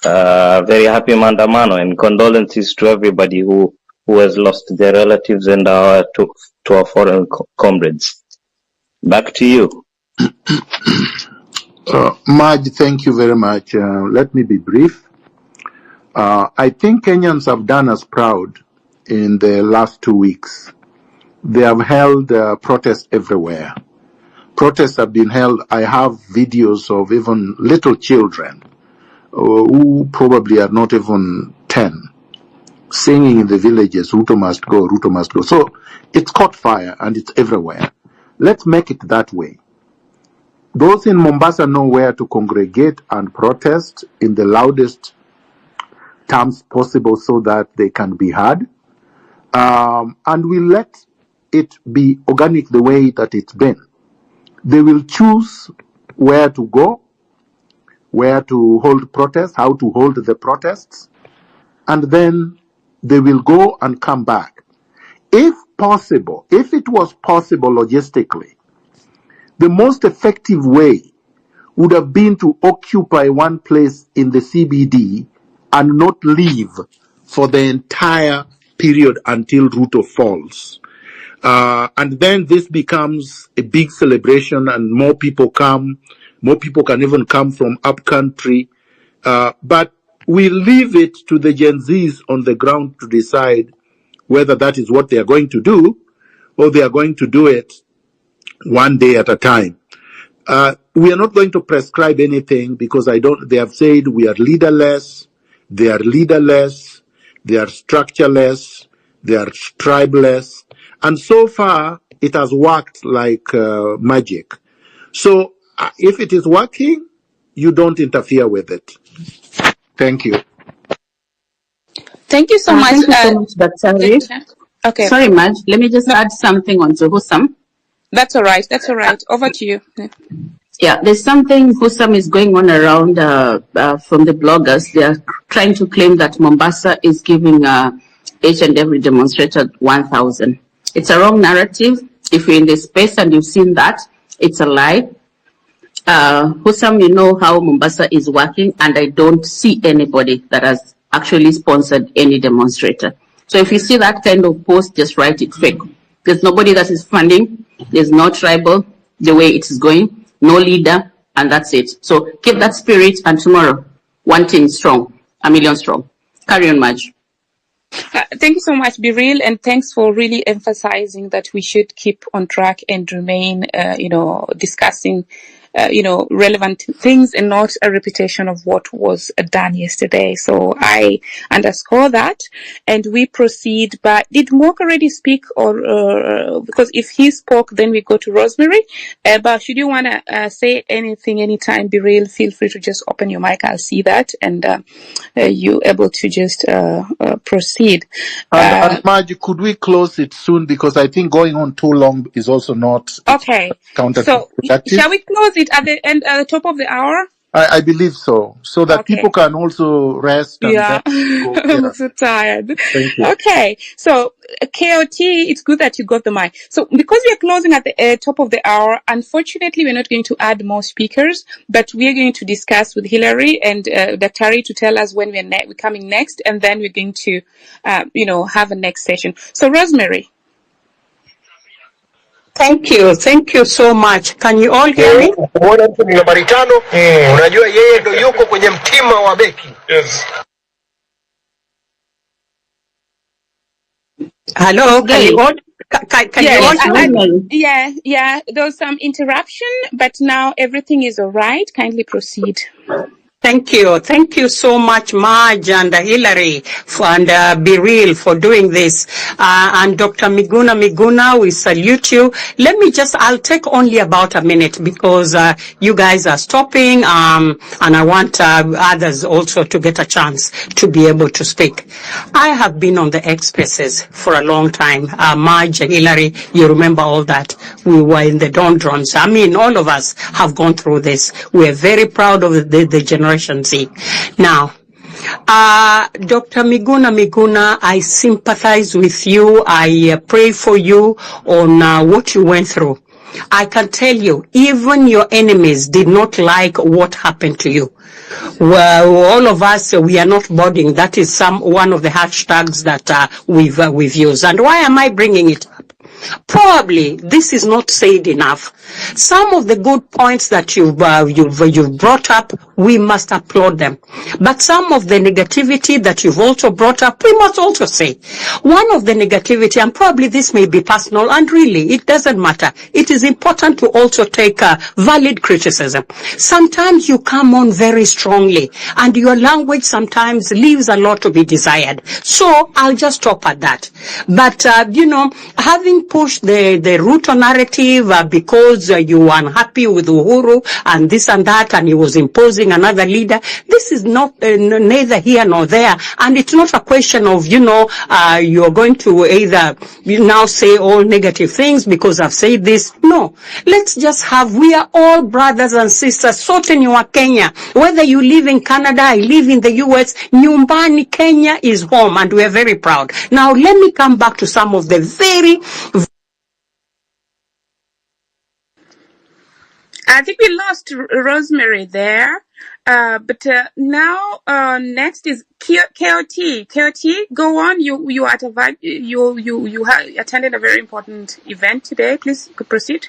very happy Mandamano and condolences to everybody who has lost their relatives and to our foreign comrades. Back to you. Maj, thank you very much. Let me be brief. I think Kenyans have done us proud in the last 2 weeks. They have held protests everywhere. Protests have been held. I have videos of even little children who probably are not even 10 singing in the villages, Ruto must go, Ruto must go. So it's caught fire and it's everywhere. Let's make it that way. Those in Mombasa know where to congregate and protest in the loudest terms possible so that they can be heard. And we let it be organic the way that it's been. They will choose where to go, where to hold protests, how to hold the protests, and then they will go and come back. If possible, if it was possible logistically, the most effective way would have been to occupy one place in the CBD and not leave for the entire period until Ruto falls. And then this becomes a big celebration and more people come. More people can even come from up country. But we leave it to the Gen Zs on the ground to decide whether that is what they are going to do or they are going to do it one day at a time. We are not going to prescribe anything because they have said we are leaderless, they are leaderless, they are structureless, they are tribeless. And so far, it has worked like magic. So if it is working, you don't interfere with it. Thank you. Thank you so much. Thank you so much, Dr. Okay. Sorry, Maj. Let me just add something on to Hussam. That's all right. That's all right. Over to you. Yeah, there's something Hussam is going on around from the bloggers. They are trying to claim that Mombasa is giving each and every demonstrator 1,000. It's a wrong narrative. If you're in the space and you've seen that, it's a lie. Hussam, you know how Mombasa is working, and I don't see anybody that has actually sponsored any demonstrator. So if you see that kind of post, just write it fake. There's nobody that is funding. There's no tribal the way it is going, no leader, and that's it. So keep that spirit, and tomorrow, one team strong, a million strong. Carry on, Maj. Thank you so much, Be Real, and thanks for really emphasizing that we should keep on track and remain, discussing, relevant things and not a repetition of what was done yesterday. So I underscore that, and we proceed. But did Mock already speak, or because if he spoke, then we go to Rosemary. But should you want to say anything anytime, Be Real, feel free to just open your mic. I'll see that, and you able to just proceed. And Margie, could we close it soon? Because I think going on too long is also not counterproductive. So shall we close it at the end, at the top of the hour? I believe so that people can also rest. And go. I'm so tired. Thank you. Okay, so KOT, it's good that you got the mic. So because we are closing at the top of the hour, unfortunately, we're not going to add more speakers, but we are going to discuss with Hillary and Daktari to tell us when we're coming next, and then we're going to, have a next session. So Rosemary. Thank you so much. Can you all hear me? Nambari 5, unajua yeye ndo yuko kwenye mtima wa beki. Yes. Hello, can you all hear me? Yeah, there was some interruption, but now everything is all right. Kindly proceed. Thank you so much, Maj and Hillary and Be Real for doing this. And Dr. Miguna, we salute you. I'll take only about a minute because you guys are stopping, and I want others also to get a chance to be able to speak. I have been on the X Spaces for a long time. Maj and Hillary, you remember all that. We were in the doldrums. I mean, all of us have gone through this. We're very proud of the generation Z. Now, Dr. Miguna, I sympathize with you. I pray for you on what you went through. I can tell you, even your enemies did not like what happened to you. Well, all of us, we are not boarding. That is one of the hashtags that we've used. And why am I bringing it up? Probably this is not said enough. Some of the good points that you've brought up, we must applaud them. But some of the negativity that you've also brought up, we must also say. One of the negativity, and probably this may be personal, and really it doesn't matter. It is important to also take valid criticism. Sometimes you come on very strongly, and your language sometimes leaves a lot to be desired. So I'll just stop at that. But, having pushed the Ruto narrative because you were unhappy with Uhuru and this and that, and he was imposing another leader, this is not neither here nor there. And it's not a question of, you're going to either now say all negative things because I've said this. No. Let's just we are all brothers and sisters. Sote ni wa Kenya. Whether you live in Canada, I live in the US, nyumbani Kenya is home, and we are very proud. Now, let me come back to some of the I think we lost Rosemary there. But now next is KOT. KOT, go on. You are at you attended a very important event today. Please proceed.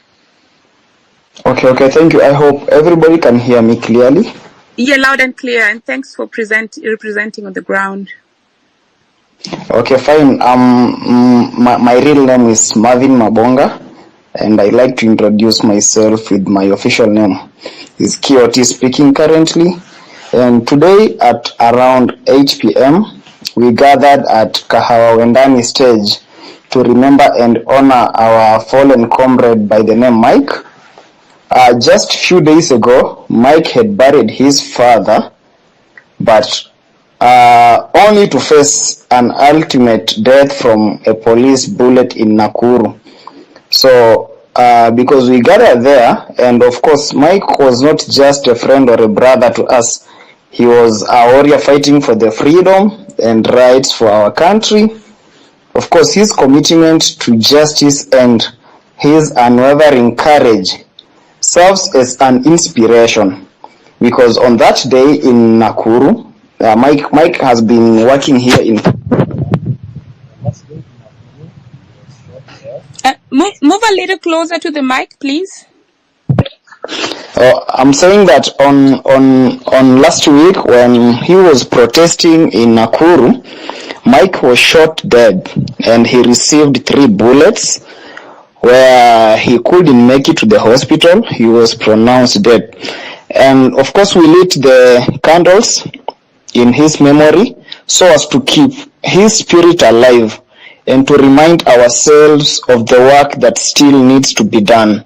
Okay, thank you. I hope everybody can hear me clearly. Yeah, loud and clear, and thanks for representing on the ground. Okay, fine. My real name is Marvin Mabonga, and I like to introduce myself with my official name. Is KOT speaking currently, and today at around 8 p.m. we gathered at Kahawa Wendani stage to remember and honor our fallen comrade by the name Mike. Just a few days ago, Mike had buried his father, but only to face an ultimate death from a police bullet in Nakuru. So, because we gathered there, and of course, Mike was not just a friend or a brother to us. He was a warrior fighting for the freedom and rights for our country. Of course, his commitment to justice and his unwavering courage serves as an inspiration, because on that day in Nakuru, Mike has been working here in. Move a little closer to the mic, please. I'm saying that on last week when he was protesting in Nakuru, Mike was shot dead, and he received 3 bullets. Where he couldn't make it to the hospital, he was pronounced dead. And of course, we lit the candles in his memory so as to keep his spirit alive and to remind ourselves of the work that still needs to be done.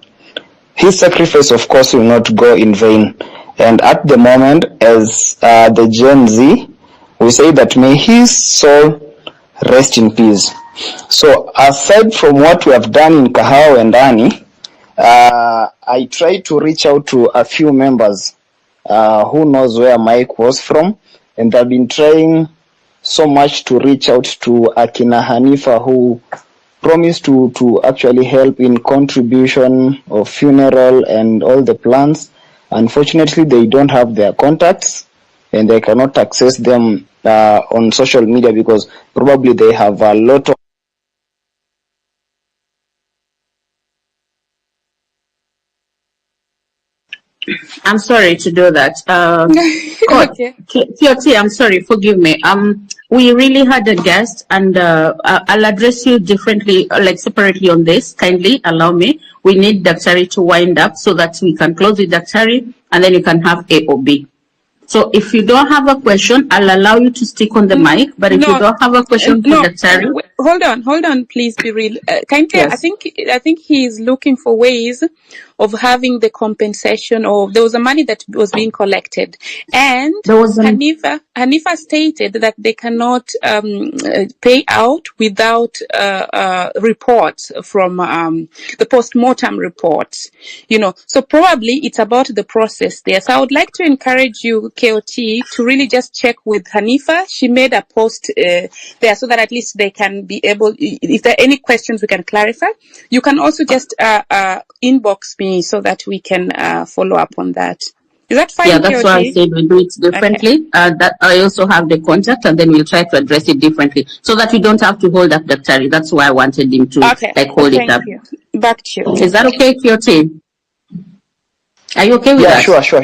His sacrifice, of course, will not go in vain. And at the moment, as the Gen Z, we say that may his soul rest in peace. So aside from what we have done in Kahawa and Ani, I tried to reach out to a few members who knows where Mike was from, and I've been trying so much to reach out to Akina Hanifa, who promised to actually help in contribution of funeral and all the plans. Unfortunately, they don't have their contacts, and they cannot access them on social media because probably they have a lot of. I'm sorry to do that. Okay. TOT, I'm sorry, forgive me. We really had a guest, and I'll address you differently, like separately on this. Kindly allow me. We need Daktari to wind up so that we can close with Daktari, and then you can have A or B. So if you don't have a question, I'll allow you to stick on the mic. But if you don't have a question for Daktari, hold on, please be real. Kindly, yes. I think he's looking for ways of having the compensation, or there was a money that was being collected, and Hanifa stated that they cannot pay out without reports from the post-mortem reports. So probably it's about the process there. So I would like to encourage you, KOT, to really just check with Hanifa. She made a post there so that at least they can be able, if there are any questions we can clarify. You can also just inbox me so that we can follow up on that. Is that fine, Yeah, that's why I KOT? said we do it differently. That I also have the contact, and then we'll try to address it differently, so that we don't have to hold up Daktari. That's why I wanted him to Okay. hold it Thank up. you. Back to you. Is that okay, KOT? Are you okay with Yeah, that? sure. Yeah, sure.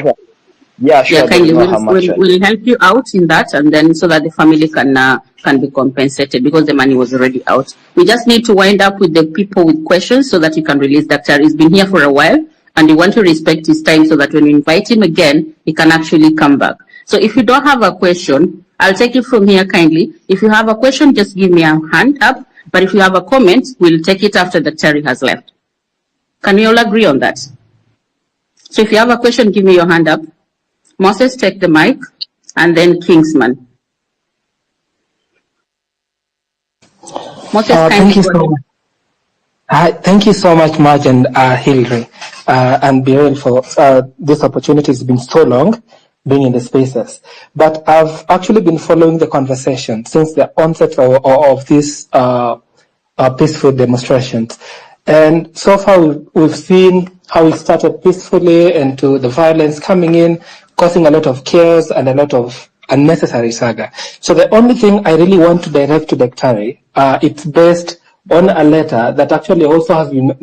Yeah, There is kindly. no harm actually. We'll help you out in that, and then so that the family can be compensated because the money was already out. We just need to wind up with the people with questions so that you can release Daktari. He's been here for a while, and we want to respect his time so that when we invite him again, he can actually come back. So if you don't have a question, I'll take it from here kindly. If you have a question, just give me a hand up. But if you have a comment, we'll take it after Daktari has left. Can we all agree on that? So if you have a question, give me your hand up. Moses, take the mic, and then Kingsman. Moses, Thank you go so ahead. much. Thank you so much, Marge and Hilary and Beryl for this opportunity. It's been so long being in the spaces. But I've actually been following the conversation since the onset of these peaceful demonstrations. And so far, we've seen how it started peacefully and to the violence coming in, causing a lot of chaos and a lot of unnecessary saga. So the only thing I really want to direct to Daktari, it's based on a letter that actually also has been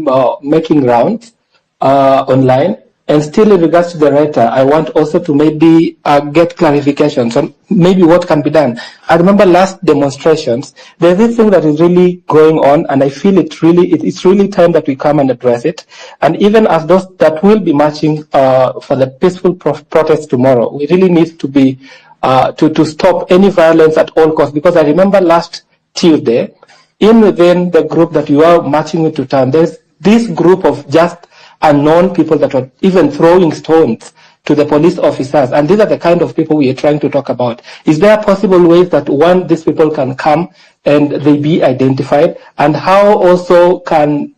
making rounds online. And still in regards to the letter, I want also to maybe get clarifications on maybe what can be done. I remember last demonstrations, there's this thing that is really going on, and I feel it's really time that we come and address it. And even as those that will be marching for the peaceful protest tomorrow, we really need to be to stop any violence at all costs. Because I remember last Tuesday, within the group that you are marching with to town, there's this group of just unknown people that were even throwing stones to the police officers. And these are the kind of people we are trying to talk about. Is there possible ways that these people can come and they be identified? And how also can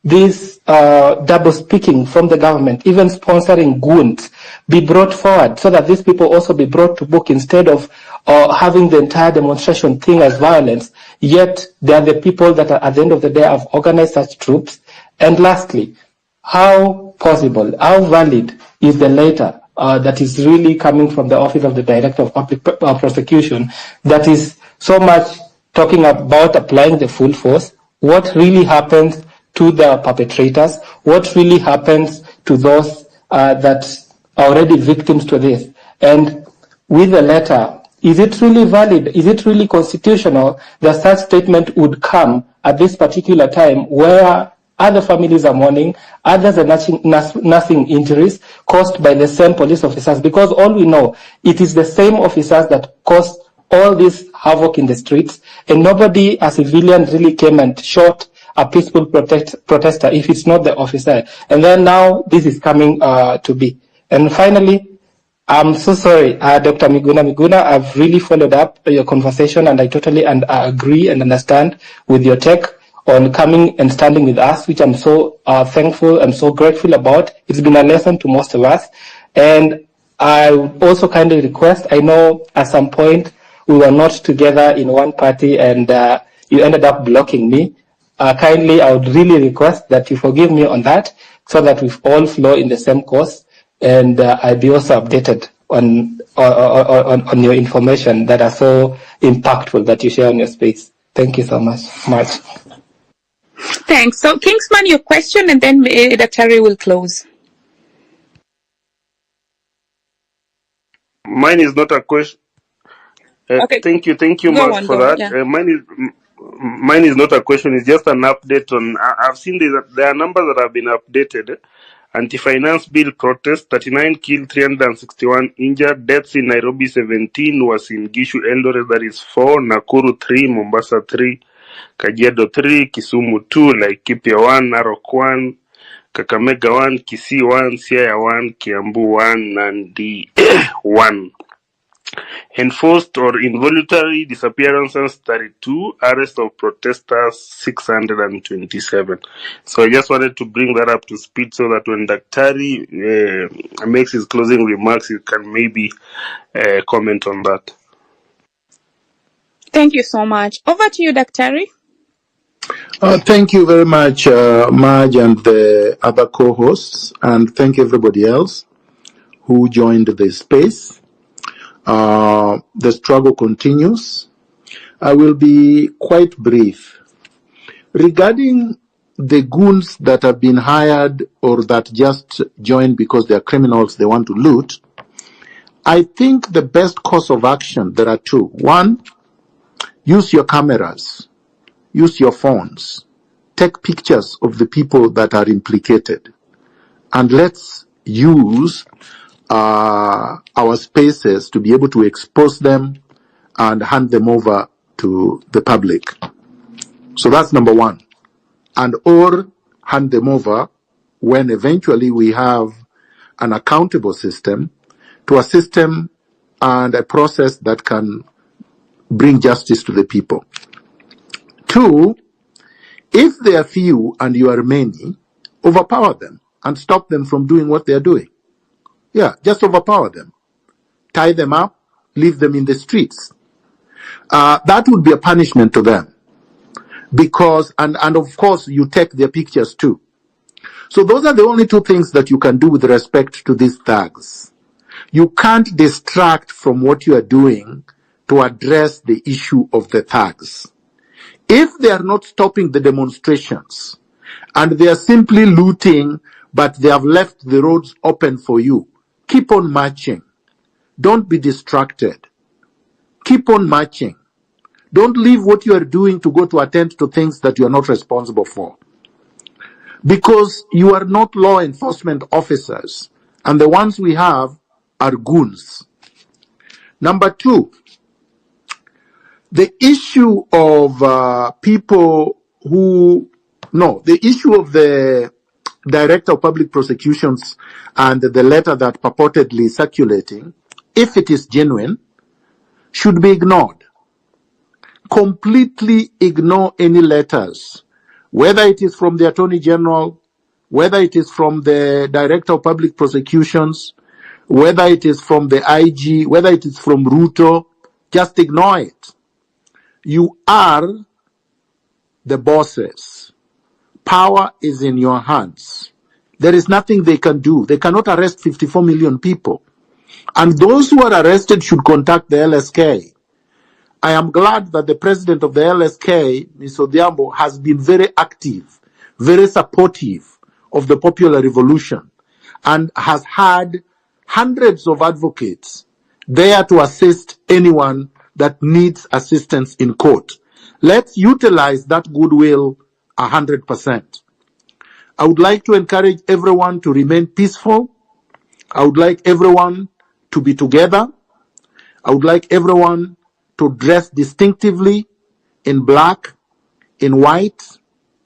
this double speaking from the government, even sponsoring goons, be brought forward so that these people also be brought to book instead of having the entire demonstration thing as violence, yet they are the people that are, at the end of the day, have organized such troops. And lastly, how possible, how valid is the letter that is really coming from the Office of the Director of Public Prosecution that is so much talking about applying the full force? What really happens to the perpetrators? What really happens to those that are already victims to this? And with the letter, is it really valid? Is it really constitutional that such statement would come at this particular time where other families are mourning, others are nursing injuries caused by the same police officers? Because all we know, it is the same officers that caused all this havoc in the streets, and nobody, a civilian, really came and shot a peaceful protester if it's not the officer. And then now this is coming to be. And finally, I'm so sorry, Dr. Miguna, I've really followed up your conversation, and I totally agree and understand with your take on coming and standing with us, which I'm so thankful and so grateful about. It's been a lesson to most of us. And I would also kindly request, I know at some point we were not together in one party and you ended up blocking me. Kindly, I would really request that you forgive me on that so that we all flow in the same course. And I'll be also updated on your information that are so impactful that you share on your space. Thank you so much. Thanks. So, Kingsman, your question, and then Daktari will close. Mine is not a question. Okay. Thank you, Mark, for that. Yeah. Mine is not a question. It's just an update on. I've seen there are numbers that have been updated. Anti-finance bill protest: 39 killed, 361 injured. Deaths in Nairobi 17, was in Gishu Eldoret, that is 4, Nakuru 3, Mombasa 3, Kajiado 3, Kisumu 2, Laikipia 1, Narok 1, Kakamega 1, Kisii 1, Siaya 1, Kiambu 1, Nandi 1. Enforced or involuntary disappearances 32, arrest of protesters 627. So I just wanted to bring that up to speed so that when Daktari makes his closing remarks, you can maybe comment on that. Thank you so much. Over to you, Daktari. Thank you very much, Marge and the other co-hosts, and thank everybody else who joined the space. The struggle continues. I will be quite brief. Regarding the goons that have been hired or that just joined because they are criminals, they want to loot, I think the best course of action, there are two. One, use your cameras, use your phones, take pictures of the people that are implicated, and let's use our spaces to be able to expose them and hand them over to the public. So that's number one. And or hand them over when eventually we have an accountable system to a system and a process that can bring justice to the people. Two, if they are few and you are many, overpower them and stop them from doing what they are doing. Yeah, just overpower them. Tie them up, leave them in the streets. That would be a punishment to them. Because, and of course, you take their pictures too. So those are the only two things that you can do with respect to these thugs. You can't distract from what you are doing to address the issue of the thugs. If they are not stopping the demonstrations and they are simply looting, but they have left the roads open for you, keep on marching. Don't be distracted. Keep on marching. Don't leave what you are doing to go to attend to things that you are not responsible for. Because you are not law enforcement officers, and the ones we have are goons. Number two, the issue of the issue of the Director of Public Prosecutions and the letter that purportedly circulating, if it is genuine, should be ignored. Completely ignore any letters, whether it is from the Attorney General, whether it is from the Director of Public Prosecutions, whether it is from the IG, whether it is from Ruto, just ignore it. You are the bosses. Power is in your hands. There is nothing they can do. They cannot arrest 54 million people. And those who are arrested should contact the LSK. I am glad that the president of the LSK, Mr. Odhiambo, has been very active, very supportive of the popular revolution, and has had hundreds of advocates there to assist anyone that needs assistance in court. Let's utilize that goodwill 100%. I would like to encourage everyone to remain peaceful. I would like everyone to be together. I would like everyone to dress distinctively in black, in white,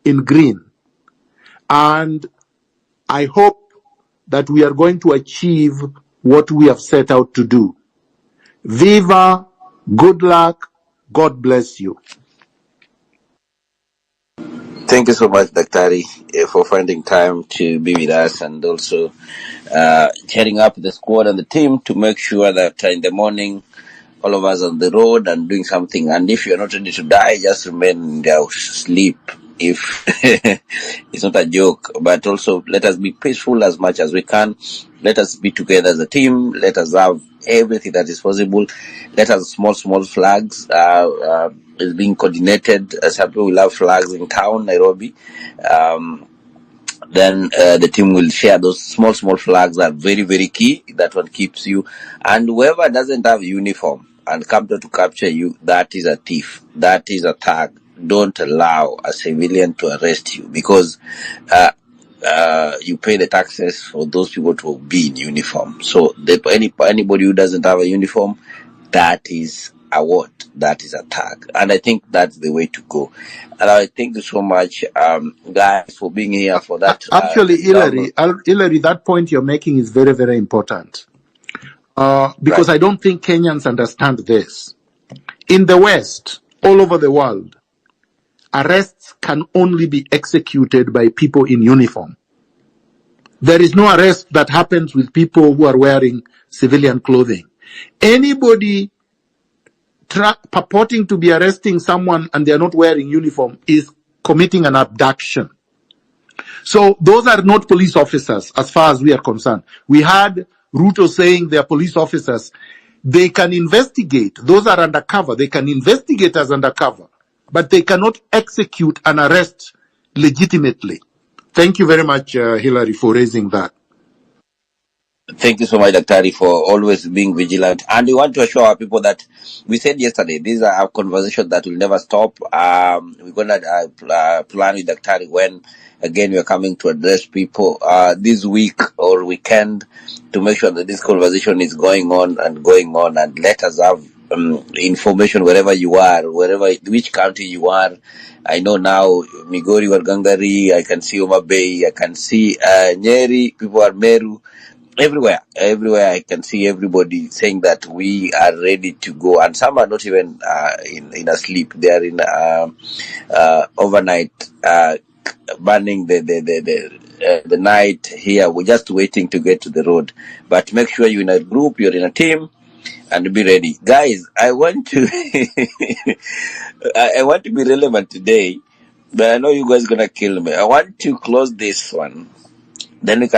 in green. And I hope that we are going to achieve what we have set out to do. Viva, good luck, God bless you. Thank you so much, Daktari, for finding time to be with us and also heading up the squad and the team to make sure that in the morning all of us on the road and doing something. And if you're not ready to die, just remain in your sleep. If it's not a joke, but also let us be peaceful as much as we can. Let us be together as a team. Let us have everything that is possible. Let us small flags is being coordinated. Some people will have flags in town, Nairobi. Then the team will share those small flags that are very, very key. That one keeps you. And whoever doesn't have uniform and come to capture you, that is a thief. That is a thug. Don't allow a civilian to arrest you, because you pay the taxes for those people to be in uniform. So anybody who doesn't have a uniform, that is a what? That is a thug. And I think that's the way to go. And I thank you so much, guys, for being here for that. Actually, Hillary, that point you're making is very, very important. Because I don't think Kenyans understand this. In the West, all over the world, arrests can only be executed by people in uniform. There is no arrest that happens with people who are wearing civilian clothing. Anybody purporting to be arresting someone and they are not wearing uniform is committing an abduction. So those are not police officers as far as we are concerned. We had Ruto saying they're police officers. They can investigate. Those are undercover. They can investigate as undercover, but they cannot execute an arrest legitimately. Thank you very much, Hillary, for raising that. Thank you so much, Dr. for always being vigilant. And we want to assure our people that we said yesterday, these are our conversations that will never stop. We're going to plan with Dr. when, again, we are coming to address people this week or weekend to make sure that this conversation is going on. And let us have information wherever you are, which county you are. I know now, Migori, Wargangari, I can see Mutembei, I can see Nyeri, people are Meru. Everywhere I can see everybody saying that we are ready to go, and some are not even in a sleep. They are in overnight burning the night here. We're just waiting to get to the road. But make sure you're in a group, you're in a team, and be ready, guys. I want to I want to be relevant today, but I know you guys gonna kill me. I want to close this one, then we can